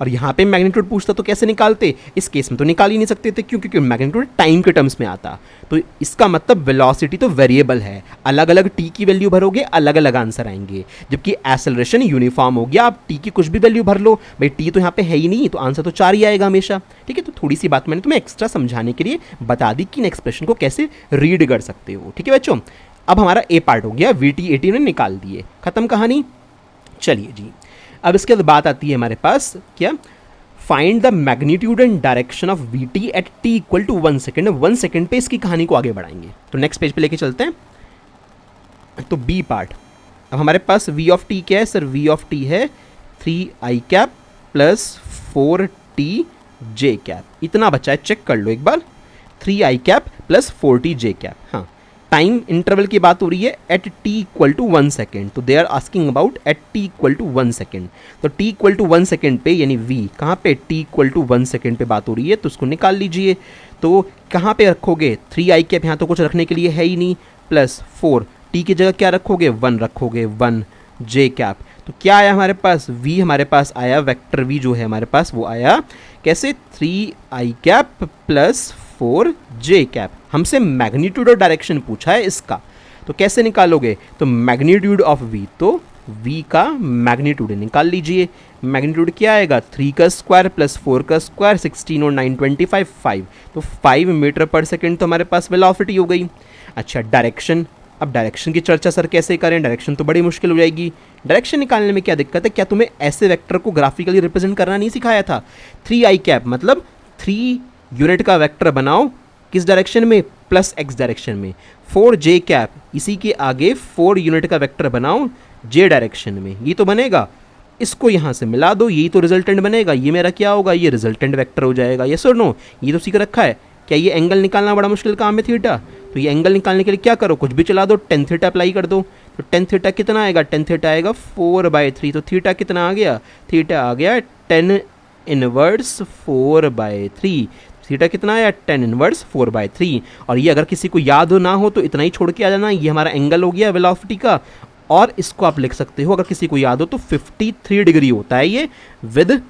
Speaker 1: और यहाँ पे मैग्नीट्यूड पूछता तो कैसे निकालते, इस केस में तो निकाल ही नहीं सकते थे, क्यों, क्योंकि मैग्नीट्यूड टाइम के टर्म्स में आता। तो इसका मतलब वेलोसिटी तो वेरिएबल है, अलग अलग टी की वैल्यू भरोगे अलग अलग आंसर आएंगे, जबकि एक्सेलरेशन यूनिफॉर्म हो गया, आप टी की कुछ भी वैल्यू भर लो, भाई टी तो यहाँ पे है ही नहीं, तो आंसर तो 4 ही आएगा हमेशा। ठीक है, तो थोड़ी सी बात मैंने तुम्हें एक्स्ट्रा समझाने के लिए बता दी कि इन एक्सप्रेशन को कैसे रीड कर सकते हो। ठीक है बच्चों, अब हमारा ए पार्ट हो गया, VT 80 ने निकाल दिए, खत्म कहानी। चलिए जी, अब इसके बाद बात आती है हमारे पास क्या, find the magnitude and direction of VT at t equal to 1 second. 1 second पे इसकी कहानी को आगे बढ़ाएंगे, तो नेक्स्ट पेज पे लेके चलते हैं। तो बी पार्ट, अब हमारे पास V ऑफ t क्या है सर, V ऑफ t है 3i cap plus 4tj cap, इतना बचा है, चेक कर लो एक बार, 3i cap plus 4tj cap. हाँ, टाइम इंटरवल की बात हो रही है at t equal to 1 second, तो they are asking about at t equal to 1 second. तो t इक्वल टू 1 सेकेंड पे यानी v कहाँ पे, t इक्वल टू 1 सेकेंड पे बात हो रही है, तो उसको निकाल लीजिए। तो कहाँ पे रखोगे, 3i कैप, यहाँ तो कुछ रखने के लिए है ही नहीं, प्लस 4 t की जगह क्या रखोगे, 1 रखोगे, 1 j कैप। तो क्या आया हमारे पास, v हमारे पास आया, वेक्टर v जो है हमारे पास वो आया कैसे, 3i cap plus 4j cap. हमसे मैग्नीट्यूड और डायरेक्शन पूछा है इसका, तो कैसे निकालोगे, तो मैग्नीट्यूड ऑफ v, तो v का मैग्नीट्यूड निकाल लीजिए। मैग्नीट्यूड क्या आएगा, 3 का स्क्वायर प्लस 4 का स्क्वायर, 16 और 9 25, 5, तो 5 मीटर पर सेकेंड तो हमारे पास वेलोसिटी हो गई। अच्छा, डायरेक्शन, अब डायरेक्शन की चर्चा सर कैसे करें, डायरेक्शन तो बड़ी मुश्किल हो जाएगी। डायरेक्शन निकालने में क्या दिक्कत है, क्या तुम्हें ऐसे वेक्टर को ग्राफिकली रिप्रेजेंट करना नहीं सिखाया था, 3i कैप मतलब 3 यूनिट का वेक्टर बनाओ, किस डायरेक्शन में, प्लस x डायरेक्शन में, 4j कैप इसी के आगे 4 यूनिट का वेक्टर बनाओ j डायरेक्शन में, ये तो बनेगा, इसको यहाँ से मिला दो, यही तो रिजल्टेंट बनेगा, ये मेरा क्या होगा, ये रिजल्टेंट वेक्टर हो जाएगा। ये सर नो, ये तो सीख रखा है। क्या ये एंगल निकालना बड़ा मुश्किल काम है थीटा, तो ये एंगल निकालने के लिए क्या करो, कुछ भी चला दो, टेन थीटा अप्लाई कर दो, तो टेन थीटा कितना आएगा, टेन थीटा आएगा 4/3, तो थीटा कितना आ गया, थीटा आ गया 10 इनवर्स 4/3, थीटा कितना आया, 10 इनवर्स 4/3। और ये अगर किसी को याद हो ना हो तो इतना ही छोड़ के आ जाना, ये हमारा एंगल हो गया वेलोसिटी का, और इसको आप लिख सकते हो अगर किसी को याद हो तो 53 डिग्री होता है ये विद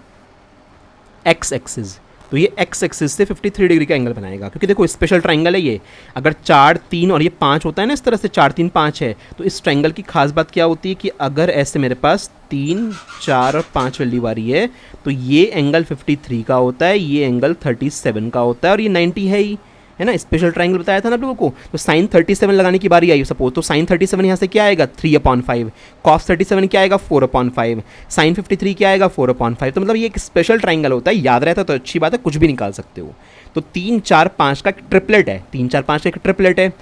Speaker 1: एक्स एक्सिस, तो ये एक्स एक्सिस से 53 डिग्री का एंगल बनाएगा, क्योंकि देखो स्पेशल ट्राइंगल है ये, अगर 4 3 और ये 5 होता है ना, इस तरह से 4 3 5 है, तो इस ट्राइंगल की खास बात क्या होती है कि अगर ऐसे मेरे पास 3 4 और 5 वैल्यू आ रही है, तो ये एंगल 53 का होता है, ये एंगल 37 का होता है, और ये 90 है ही, है ना, स्पेशल ट्राइंगल बताया था ना आप लोगों को। तो साइन 37 लगाने की बारी आई सपोज, तो साइन 37 यहाँ से क्या आएगा, 3/5, कॉस 37 क्या आएगा, 4/5, साइन 53 क्या आएगा, 4/5। तो मतलब ये एक स्पेशल ट्राइंगल होता है, याद रहता तो अच्छी बात है, कुछ भी निकाल सकते हो। तो 3 4 5 का ट्रिपलेट है, 3 4 5 का एक ट्रिपलेट है।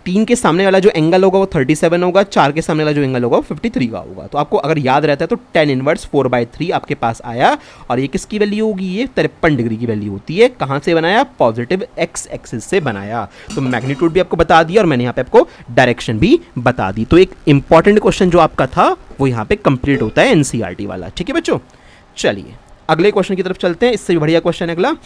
Speaker 1: 13 के सामने वाला जो एंगल होगा वो 37 होगा, 4 के सामने वाला जो एंगल होगा वो 53 का होगा। तो आपको अगर याद रहता है तो 10 इनवर्स 4/3 आपके पास आया, और ये किसकी वैल्यू होगी, ये 53 डिग्री की वैल्यू होती है। कहाँ से बनाया, पॉजिटिव एक्स एक्सिस से बनाया। तो मैग्नीट्यूड भी आपको बता दिया और मैंने यहाँ पे आपको डायरेक्शन भी बता दी। तो एक इंपॉर्टेंट क्वेश्चन जो आपका था वो यहाँ पे कंप्लीट होता है, NCERT वाला। ठीक है बच्चों, चलिए अगले क्वेश्चन की तरफ चलते हैं। इससे भी बढ़िया क्वेश्चन है अगला।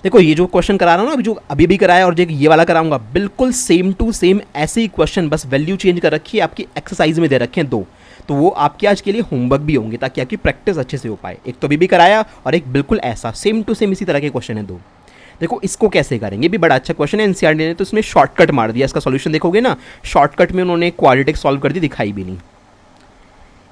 Speaker 1: देखो ये जो क्वेश्चन करा रहा हूँ ना, जो अभी भी कराया और जो ये वाला कराऊंगा, बिल्कुल सेम टू सेम ऐसे ही क्वेश्चन, बस वैल्यू चेंज कर रखी है, आपकी एक्सरसाइज में दे रखे हैं 2, तो वो आपके आज के लिए होमवर्क भी होंगे ताकि आपकी प्रैक्टिस अच्छे से हो पाए। एक तो अभी भी कराया और एक बिल्कुल ऐसा सेम टू सेम इसी तरह के क्वेश्चन है 2। देखो इसको कैसे करेंगे, भी बड़ा अच्छा क्वेश्चन है, NCERT ने तो इसमें शॉर्टकट मार दिया। इसका सॉल्यूशन देखोगे ना, शॉर्टकट में उन्होंने क्वाड्रेटिक सॉल्व कर दी, दिखाई भी नहीं।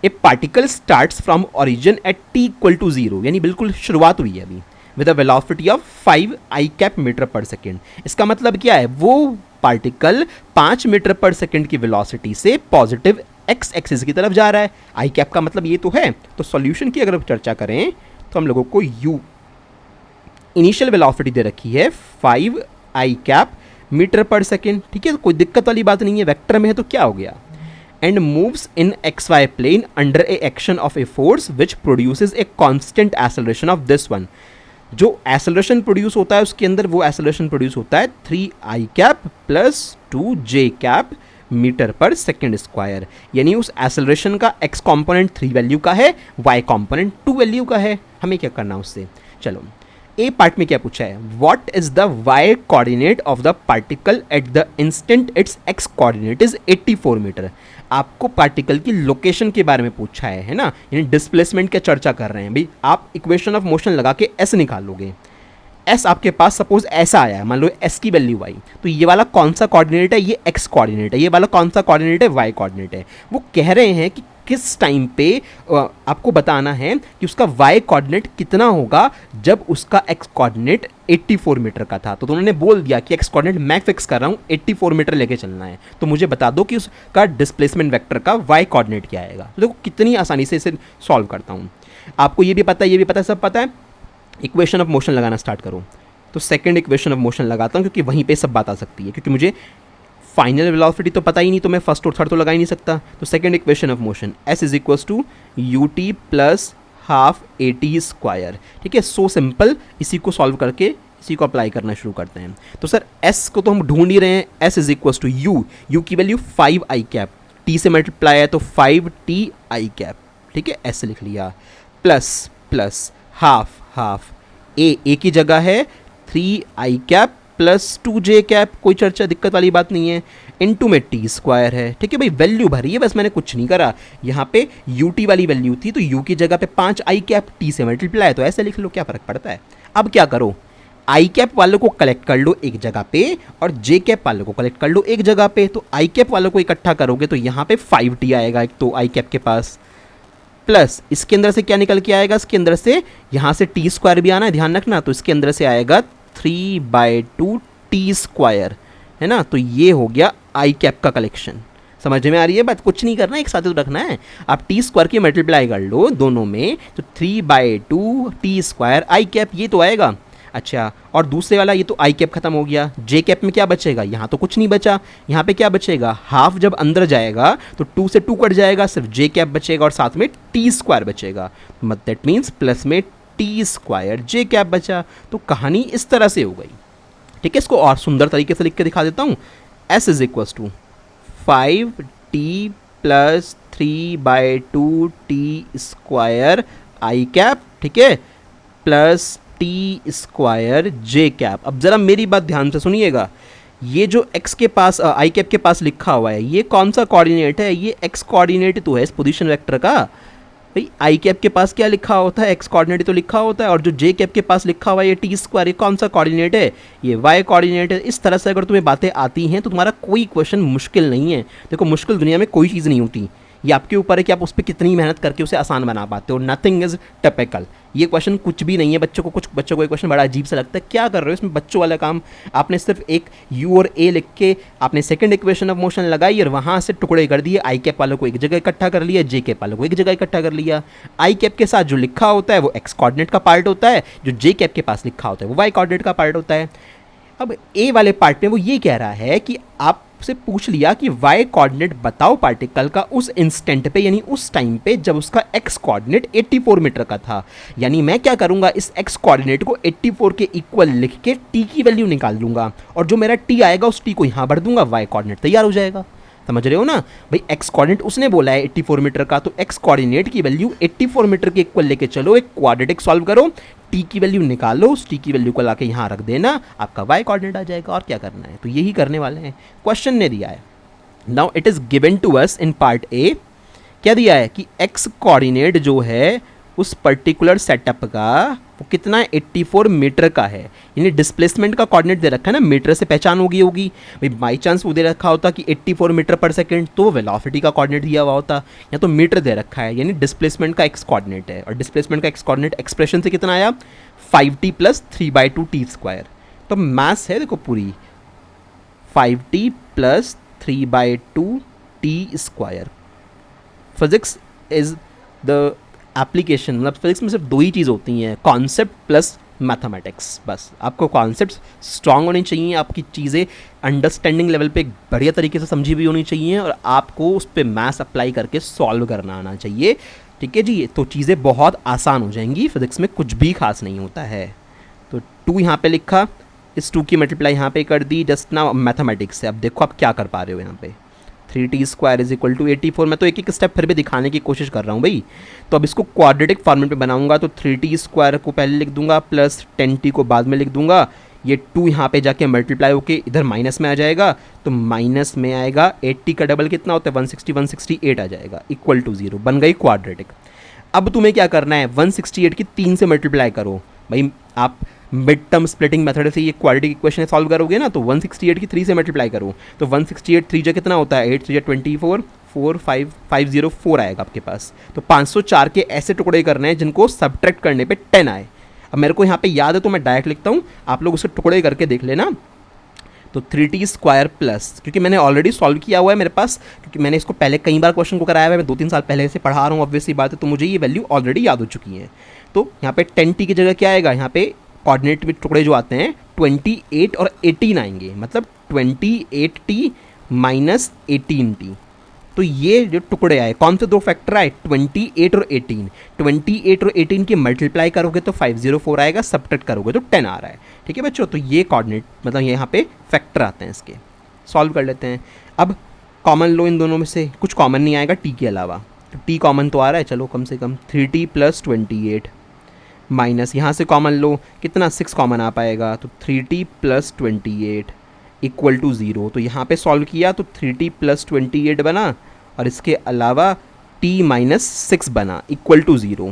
Speaker 1: A particle starts from origin at t = 0, यानी बिल्कुल शुरुआत हुई है अभी, with a velocity of 5i cap metre per second. इसका मतलब क्या है, वो पार्टिकल 5 मीटर पर सेकेंड की वेलोसिटी से पॉजिटिव एक्स एक्सिस की तरफ जा रहा है। आई कैप का मतलब ये तो है। तो सॉल्यूशन की अगर चर्चा करें तो हम लोगों को u इनिशियल वेलोसिटी दे रखी है 5i cap metre per second. ठीक है, कोई दिक्कत वाली बात नहीं है, वेक्टर में है तो क्या हो गया, and moves in xy plane under a action of a force which produces a constant acceleration of this one। जो एक्सेलरेशन प्रोड्यूस होता है उसके अंदर वो एक्सेलरेशन प्रोड्यूस होता है 3i cap plus 2j cap metre per second square. यानी उस एक्सेलरेशन का x कॉम्पोनेंट 3 वैल्यू का है, y कॉम्पोनेंट 2 वैल्यू का है। हमें क्या करना उससे, चलो ए पार्ट में क्या पूछा है, what is the y coordinate of the particle at the instant it's x coordinate is 84 metre. आपको पार्टिकल की लोकेशन के बारे में पूछा है ना, यानी डिस्प्लेसमेंट की चर्चा कर रहे हैं भाई। आप इक्वेशन ऑफ मोशन लगा के एस निकालोगे, एस आपके पास सपोज ऐसा आया है, मान लो एस की वैल्यू आई, तो ये वाला कौन सा कोऑर्डिनेट है, ये एक्स कोऑर्डिनेट है, ये वाला कौन सा कोऑर्डिनेट है, वाई कोऑर्डिनेट है। वो कह रहे हैं कि किस टाइम पे आपको बताना है कि उसका वाई कोऑर्डिनेट कितना होगा जब उसका एक्स कोऑर्डिनेट 84 मीटर का था। तो उन्होंने बोल दिया कि एक्स कोऑर्डिनेट मैं फिक्स कर रहा हूँ 84 मीटर लेके चलना है, तो मुझे बता दो कि उसका डिस्प्लेसमेंट वेक्टर का वाई कोऑर्डिनेट क्या आएगा। तो देखो कितनी आसानी से इसे सॉल्व करता हूँ। आपको ये भी पता है, ये भी पता है, सब पता है। इक्वेशन ऑफ मोशन लगाना स्टार्ट करो, तो सेकंड इक्वेशन ऑफ मोशन लगाता हूँ क्योंकि वहीं पे सब बात आ सकती है, क्योंकि मुझे फाइनल वेलोसिटी तो पता ही नहीं, तो मैं फर्स्ट और थर्ड तो लगा ही नहीं सकता। तो second equation of motion s is equals to u t plus half a t square. ठीक है, सो सिंपल। इसी को सॉल्व करके इसी को अप्लाई करना शुरू करते हैं। तो सर एस को तो हम ढूंढ ही रहे हैं, s is equals to u, u की वैल्यू 5 आई कैप, टी से मल्टीप्लाई है तो 5 टी आई कैप। ठीक है, एस लिख लिया, प्लस प्लस हाफ हाफ ए की जगह है 3 आई कैप प्लस 2 जे कैप, कोई चर्चा दिक्कत वाली बात नहीं है, इनटू में टी स्क्वायर है। ठीक है भाई, वैल्यू भरी है, बस मैंने कुछ नहीं करा। यहाँ पे यू टी वाली वैल्यू थी तो यू की जगह पे 5 आई कैप, टी से मल्टीप्लाई, तो ऐसे लिख लो, क्या फ़र्क पड़ता है। अब क्या करो, आई कैप वालों को कलेक्ट कर लो एक जगह पे और जे कैप वालों को कलेक्ट कर लो एक जगह पे। तो आई कैप वालों को इकट्ठा करोगे तो यहाँ पे 5t आएगा एक तो आई कैप के पास, प्लस इसके अंदर से क्या निकल के आएगा, इसके अंदर से यहाँ से टी स्क्वायर भी आना है, ध्यान रखना। तो इसके अंदर से आएगा 3/2 टी स्क्वायर, है ना। तो ये हो गया आई कैप का कलेक्शन। समझ में आ रही है बात, कुछ नहीं करना, एक साथ तो रखना है। आप टी स्क्वायर की मल्टीप्लाई कर लो दोनों में, तो 3/2 टी स्क्वायर आई कैप ये तो आएगा। अच्छा, और दूसरे वाला ये तो आई कैप खत्म हो गया, जे कैप में क्या बचेगा, यहाँ तो कुछ नहीं बचा, यहाँ पे क्या बचेगा, हाफ जब अंदर जाएगा तो 2 से 2 कट जाएगा, सिर्फ जे कैप बचेगा और साथ में टी स्क्वायर बचेगा, मतलब दैट मीन्स प्लस में टी स्क्वायर जे कैप बचा। तो कहानी इस तरह से हो गई। ठीक है, इसको और सुंदर तरीके से लिख के दिखा देता हूँ। S is equals to 5t plus 3/2 t square i cap, ठीक है, plus t square j cap. अब ज़रा मेरी बात ध्यान से सुनिएगा, ये जो x के पास आई कैप के पास लिखा हुआ है ये कौन सा कोऑर्डिनेट है, ये x कोऑर्डिनेट तो है इस पोजीशन वेक्टर का। भाई आई कैप के पास क्या लिखा होता है, x कोऑर्डिनेट तो लिखा होता है, और जो जे कैप के पास लिखा हुआ है ये टी स्क्वायर, ये कौन सा कोऑर्डिनेट है, ये y कोऑर्डिनेट है। इस तरह से अगर तुम्हें बातें आती हैं तो तुम्हारा कोई क्वेश्चन मुश्किल नहीं है। देखो मुश्किल दुनिया में कोई चीज़ नहीं होती, ये आपके ऊपर है कि आप उस पर कितनी मेहनत करके उसे आसान बना पाते हो। नथिंग इज टिपिकल, ये क्वेश्चन कुछ भी नहीं है। कुछ बच्चों को ये क्वेश्चन बड़ा अजीब सा लगता है, क्या कर रहे हो इसमें बच्चों वाला काम। आपने सिर्फ एक यू और ए लिख के आपने सेकंड इक्वेशन ऑफ मोशन लगाई और वहाँ से टुकड़े कर दिए, आई कैप वालों को एक जगह इकट्ठा कर लिया, जे कैप वालों को एक जगह इकट्ठा कर लिया। आई कैप के साथ जो लिखा होता है वो एक्स कोऑर्डिनेट का पार्ट होता है, जो जे कैप के पास लिखा होता है वो वाई कोऑर्डिनेट का पार्ट होता है। अब ए वाले पार्ट में वो ये कह रहा है कि आपसे पूछ लिया कि वाई कोऑर्डिनेट बताओ पार्टिकल का उस इंस्टेंट पे, यानी उस टाइम पे जब उसका एक्स कोऑर्डिनेट 84 मीटर का था। यानी मैं क्या करूंगा, इस एक्स कोऑर्डिनेट को 84 के इक्वल लिख के टी की वैल्यू निकाल लूंगा, और जो मेरा टी आएगा उस टी को यहाँ भर दूंगा, वाई कोऑर्डिनेट तैयार हो जाएगा। समझ रहे हो ना भाई, एक्स कोऑर्डिनेट उसने बोला है 84 मीटर का, तो एक्स कोऑर्डिनेट की वैल्यू 84 मीटर के इक्वल लेके चलो, एक क्वाड्रेटिक सॉल्व करो, टी की वैल्यू निकालो, उस टी की वैल्यू को लाके यहाँ रख देना, आपका वाई कोऑर्डिनेट आ जाएगा। और क्या करना है, तो यही करने वाले हैं, क्वेश्चन ने दिया है। Now it is given to us in part A, क्या दिया है कि एक्स कोऑर्डिनेट जो है उस पर्टिकुलर सेटअप का वो कितना है, 84 मीटर का है। यानी डिस्प्लेसमेंट का कोऑर्डिनेट दे रखा है ना, मीटर से पहचान होगी भाई, बाई चांस वो दे रखा होता कि 84 मीटर पर सेकंड, तो वेलोसिटी का कोऑर्डिनेट दिया हुआ होता, या तो मीटर दे रखा है, यानी डिस्प्लेसमेंट का एक्स कोऑर्डिनेट है, और डिस्प्लेसमेंट का एक्स कोऑर्डिनेट एक्सप्रेशन से कितना आया, 5t प्लस 3/2 टी स्क्वायर। तो मैथ्स है देखो पूरी, 5t plus 3/2 t square. Physics is the application, मतलब फिजिक्स में सिर्फ दो ही चीज़ होती हैं, कॉन्सेप्ट प्लस मैथमेटिक्स। बस आपको कॉन्सेप्ट्स स्ट्रांग होने चाहिए, आपकी चीज़ें अंडरस्टैंडिंग लेवल पे बढ़िया तरीके से समझी भी होनी चाहिए, और आपको उस पर मैथ्स अप्लाई करके सॉल्व करना आना चाहिए। ठीक है जी, तो चीज़ें बहुत आसान हो जाएंगी, फिजिक्स में कुछ भी खास नहीं होता है। तो 2 यहाँ पे लिखा, इस 2 की मल्टीप्लाई यहाँ पे कर दी जस्ट नाउ मैथमेटिक्स से। अब देखो आप क्या कर पा रहे हो यहाँ पे, 3t square is equal to 84। मैं तो एक एक स्टेप फिर भी दिखाने की कोशिश कर रहा हूँ भाई। तो अब इसको क्वाड्रेटिक फॉर्मेट में बनाऊंगा, तो 3t स्क्वायर को पहले लिख दूंगा प्लस 10t को बाद में लिख दूंगा, ये 2 यहाँ पे जाके मल्टीप्लाई होके इधर माइनस में आ जाएगा, तो माइनस में आएगा 80 का डबल कितना होता है 160, 168 आ जाएगा इक्वल टू 0, बन गई क्वाड्रेटिक। अब तुम्हें क्या करना है 168 की 3 से मल्टीप्लाई करो भाई, आप मिड टर्म स्प्लिटिंग मेथड से ये क्वाड्रेटिक इक्वेशन सॉल्व करोगे ना, तो 168 की 3 से मल्टीप्लाई करो, तो 168 3 जा कितना होता है 8 3 जा 24 4 5 504 आएगा आपके पास। तो 504 के ऐसे टुकड़े करने हैं जिनको सब्ट्रैक्ट करने पे 10 आए। अब मेरे को यहाँ पे याद है तो मैं डायरेक्ट लिखता हूँ, आप लोग उसे टुकड़े करके देख लेना। तो 3t² प्लस, क्योंकि मैंने ऑलरेडी सॉल्व किया हुआ है मेरे पास, क्योंकि मैंने इसको पहले कई बार क्वेश्चन को कराया हुआ है, मैं 2-3 साल पहले से पढ़ा रहा हूँ, ऑब्वियसली बात है, तो मुझे ये वैल्यू ऑलरेडी याद हो चुकी है। तो यहाँ पे 10t की जगह क्या आएगा, यहाँ पे कोऑर्डिनेट में टुकड़े जो आते हैं 28 और 18 आएंगे, मतलब 28t माइनस 18t। तो ये जो टुकड़े आए कौन से दो फैक्टर आए 28 और 18, 28 और 18 की मल्टीप्लाई करोगे तो 504 आएगा, सब्ट्रैक्ट करोगे तो 10 आ रहा है। ठीक है बच्चों, तो ये कोऑर्डिनेट मतलब यहाँ पे फैक्टर आते हैं, इसके सॉल्व कर लेते हैं। अब कॉमन लो इन दोनों में से, कुछ कॉमन नहीं आएगा t के अलावा, तो t कॉमन तो आ रहा है, चलो कम से कम 3t प्लस 28 माइनस यहाँ से कॉमन लो कितना 6 कॉमन आ पाएगा, तो 3t प्लस 28 इक्वल टू 0। तो यहाँ पे सॉल्व किया तो 3t प्लस 28 बना और इसके अलावा t माइनस 6 बना इक्वल टू 0।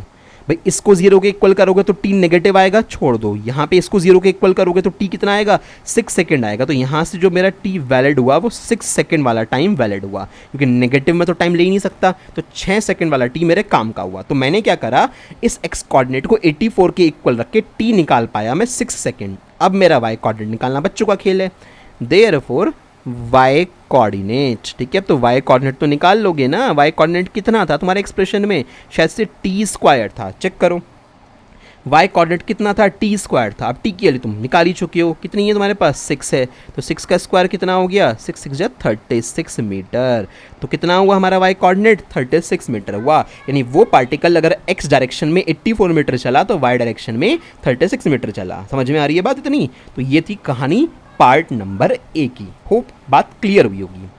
Speaker 1: भाई इसको 0 के इक्वल करोगे तो t नेगेटिव आएगा, छोड़ दो। यहाँ पे इसको 0 के इक्वल करोगे तो t कितना आएगा 6 सेकेंड आएगा। तो यहाँ से जो मेरा t वैलिड हुआ वो 6 सेकेंड वाला टाइम वैलिड हुआ, क्योंकि नेगेटिव में तो टाइम ले ही नहीं सकता, तो 6 सेकेंड वाला t मेरे काम का हुआ। तो मैंने क्या करा, इस x कोऑर्डिनेट को 84 के इक्वल रख के t निकाल पाया मैं 6 सेकेंड। अब मेरा y कोऑर्डिनेट निकालना बच्चों का खेल है, देयरफॉर y कोऑर्डिनेट। ठीक है, तो y कोऑर्डिनेट तो निकाल लोगे ना, y कोऑर्डिनेट कितना था तुम्हारे एक्सप्रेशन में, शायद से t² था, चेक करो y कोऑर्डिनेट कितना था t² था। अब t की वैल्यू तुम निकाल ही चुके हो, कितनी है तुम्हारे पास 6 है, तो 6 का स्क्वायर कितना हो गया 6 6 जा 36 मीटर। तो कितना हुआ हमारा y कोऑर्डिनेट 36 मीटर हुआ, यानी वो पार्टिकल अगर x डायरेक्शन में 84 मीटर चला तो y डायरेक्शन में 36 मीटर चला। समझ में आ रही है बात इतनी? तो ये थी कहानी पार्ट नंबर ए की, होप बात क्लियर हुई होगी।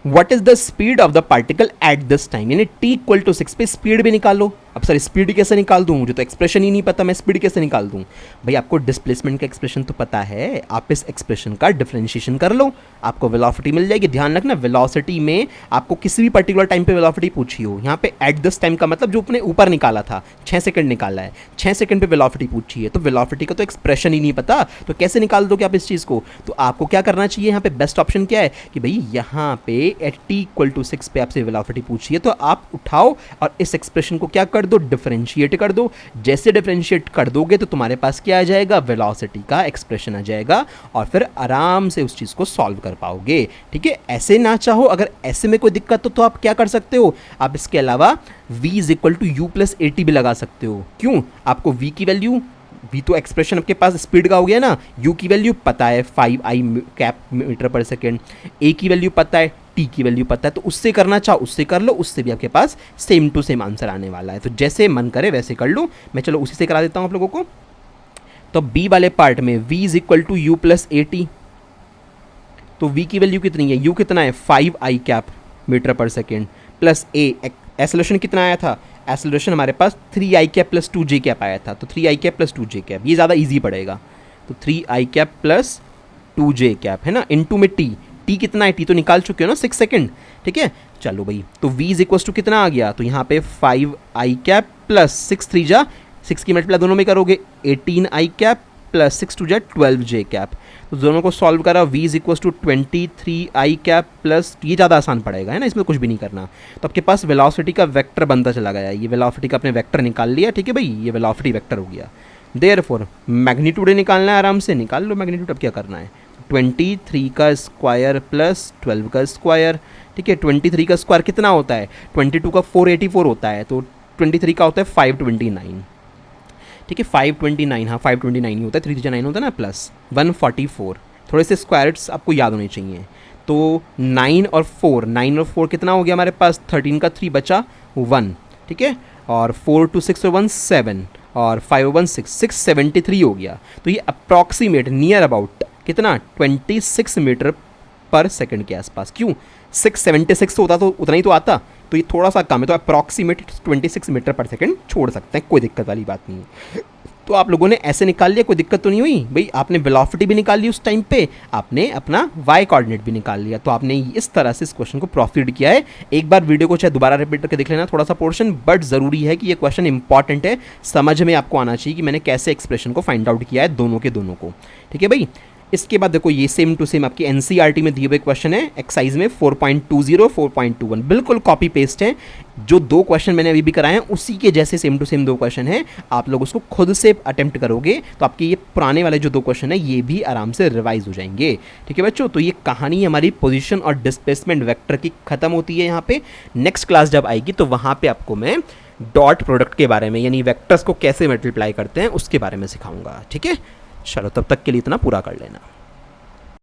Speaker 1: What is the speed of the particle at this time, यानी t इक्वल टू 6 पे स्पीड भी निकालो। अब सर स्पीड कैसे निकाल दूं, मुझे तो एक्सप्रेशन ही नहीं पता, मैं स्पीड कैसे निकाल दूं? भाई आपको डिस्प्लेसमेंट का एक्सप्रेशन तो पता है, आप इस एक्सप्रेशन का डिफरेंशिएशन कर लो, आपको वेलोसिटी मिल जाएगी। ध्यान रखना वेलोसिटी में आपको किसी भी पर्टिकुलर टाइम पे वेलोसिटी पूछी हो, यहाँ पे एट दिस टाइम का मतलब जो अपने ऊपर निकाला था 6 सेकंड निकाला है, 6 सेकंड पे वेलोसिटी पूछी है, तो वेलोसिटी का तो एक्सप्रेशन ही नहीं पता, तो कैसे निकाल दोगे आप इस चीज़ को? तो आपको क्या करना चाहिए, यहाँ पे बेस्ट ऑप्शन क्या है कि भाई यहाँ पे एट t इक्वल टू 6 पे आपसे वेलोसिटी पूछी है, तो आप उठाओ और इस एक्सप्रेशन को क्या कर दो, डिफरेंशिएट कर दो। जैसे डिफरेंशिएट कर दोगे तो तुम्हारे पास क्या आ जाएगा, वेलोसिटी का एक्सप्रेशन आ जाएगा, और फिर आराम से उस चीज़ को सॉल्व कर पाओगे। ठीक है, ऐसे ना चाहो, अगर ऐसे में कोई दिक्कत हो तो आप क्या कर सकते हो, आप इसके अलावा v is equal to u plus a t भी लगा सकते हो। क्यों? आपको v की वैल्यू, v तो एक्सप्रेशन आपके पास स्पीड का हो गया ना, u की वैल्यू पता है 5i cap metre per second, a की वैल्यू पता है, t की वैल्यू पता है, तो उससे करना चाहो उससे कर लो, उससे भी आपके पास सेम टू सेम आंसर आने वाला है। तो जैसे मन करे वैसे कर लो, मैं चलो उसी से करा देता हूँ आप लोगों को। तो b वाले पार्ट में v is equal to u plus a t, तो v की वैल्यू कितनी है, u कितना है 5i cap metre per second plus a, acceleration कितना आया था, एक्सेलरेशन हमारे पास 3i cap plus 2j cap आया था, तो 3i cap plus 2j cap, ये ज़्यादा इजी पड़ेगा, तो 3i cap plus 2j cap है ना, इनटू में t कितना है, t तो निकाल चुके हो ना 6 सेकंड। ठीक है, चलो भाई, तो v इज इक्वल टू कितना आ गया, तो यहाँ पे 5i कैप प्लस 6 3 जा 6 की मल्टीप्लाई दोनों में करोगे 18i कैप प्लस 6 2 जा 12j कैप, तो दोनों को सॉल्व करा, v is equal to 23i cap plus, ये ज़्यादा आसान पड़ेगा है ना, इसमें कुछ भी नहीं करना। तो आपके पास वेलोसिटी का वेक्टर बनता चला गया, ये वेलोसिटी का अपने वेक्टर निकाल लिया। ठीक है भाई, ये वेलोसिटी वेक्टर हो गया। देयरफॉर मैग्नीट्यूड निकालना है, आराम से निकाल लो मैग्नीट्यूड। अब क्या करना है, 23 का स्क्वायर प्लस 12 का स्क्वायर। ठीक है, 23 का स्क्वायर कितना होता है, 22 का 484 होता है, तो 23 का होता है 529। ठीक है, 529, हाँ 529 ही होता है, 3 9 होता है ना, प्लस 144। थोड़े से स्क्वायर्स आपको याद होने चाहिए। तो 9 और 4 कितना हो गया हमारे पास, 13 का 3 बचा 1। ठीक है, और 4 2 6 और 1 7 और 5 1 6 673 हो गया। तो ये अप्रॉक्सीमेट नियर अबाउट कितना 26 मीटर पर सेकंड के आसपास। क्यों, 676 होता तो उतना ही तो आता, तो ये थोड़ा सा कम है, तो अप्रॉक्सीमेट 26 मीटर पर सेकंड छोड़ सकते हैं, कोई दिक्कत वाली बात नहीं है। तो आप लोगों ने ऐसे निकाल लिया, कोई दिक्कत तो नहीं हुई भाई। आपने वेलोसिटी भी निकाल ली उस टाइम पे, आपने अपना वाई कोऑर्डिनेट भी निकाल लिया। तो आपने इस तरह से इस क्वेश्चन को प्रोसीड किया है। एक बार वीडियो को चाहे दोबारा रिपीट करके देख लेना थोड़ा सा पोर्शन, बट ज़रूरी है कि ये क्वेश्चन इंपॉर्टेंट है, समझ में आपको आना चाहिए कि मैंने कैसे एक्सप्रेशन को फाइंड आउट किया है दोनों के दोनों को। ठीक है भाई। इसके बाद देखो ये सेम टू सेम आपकी एनसीईआरटी में दिए हुए क्वेश्चन है, एक्सरसाइज में 4.20 4.21 बिल्कुल कॉपी पेस्ट है। जो दो क्वेश्चन मैंने अभी भी कराए हैं उसी के जैसे सेम टू सेम दो क्वेश्चन है। आप लोग उसको खुद से अटेम्प्ट करोगे तो आपके ये पुराने वाले जो दो क्वेश्चन है ये भी आराम से रिवाइज हो जाएंगे। ठीक है बच्चों, तो ये कहानी हमारी पोजीशन और डिस्प्लेसमेंट वेक्टर की खत्म होती है यहाँ पे। नेक्स्ट क्लास जब आएगी तो वहाँ पे आपको मैं डॉट प्रोडक्ट के बारे में, यानी वेक्टर्स को कैसे मल्टीप्लाई करते हैं उसके बारे में सिखाऊंगा। ठीक है, चलो तब तक के लिए इतना पूरा कर लेना।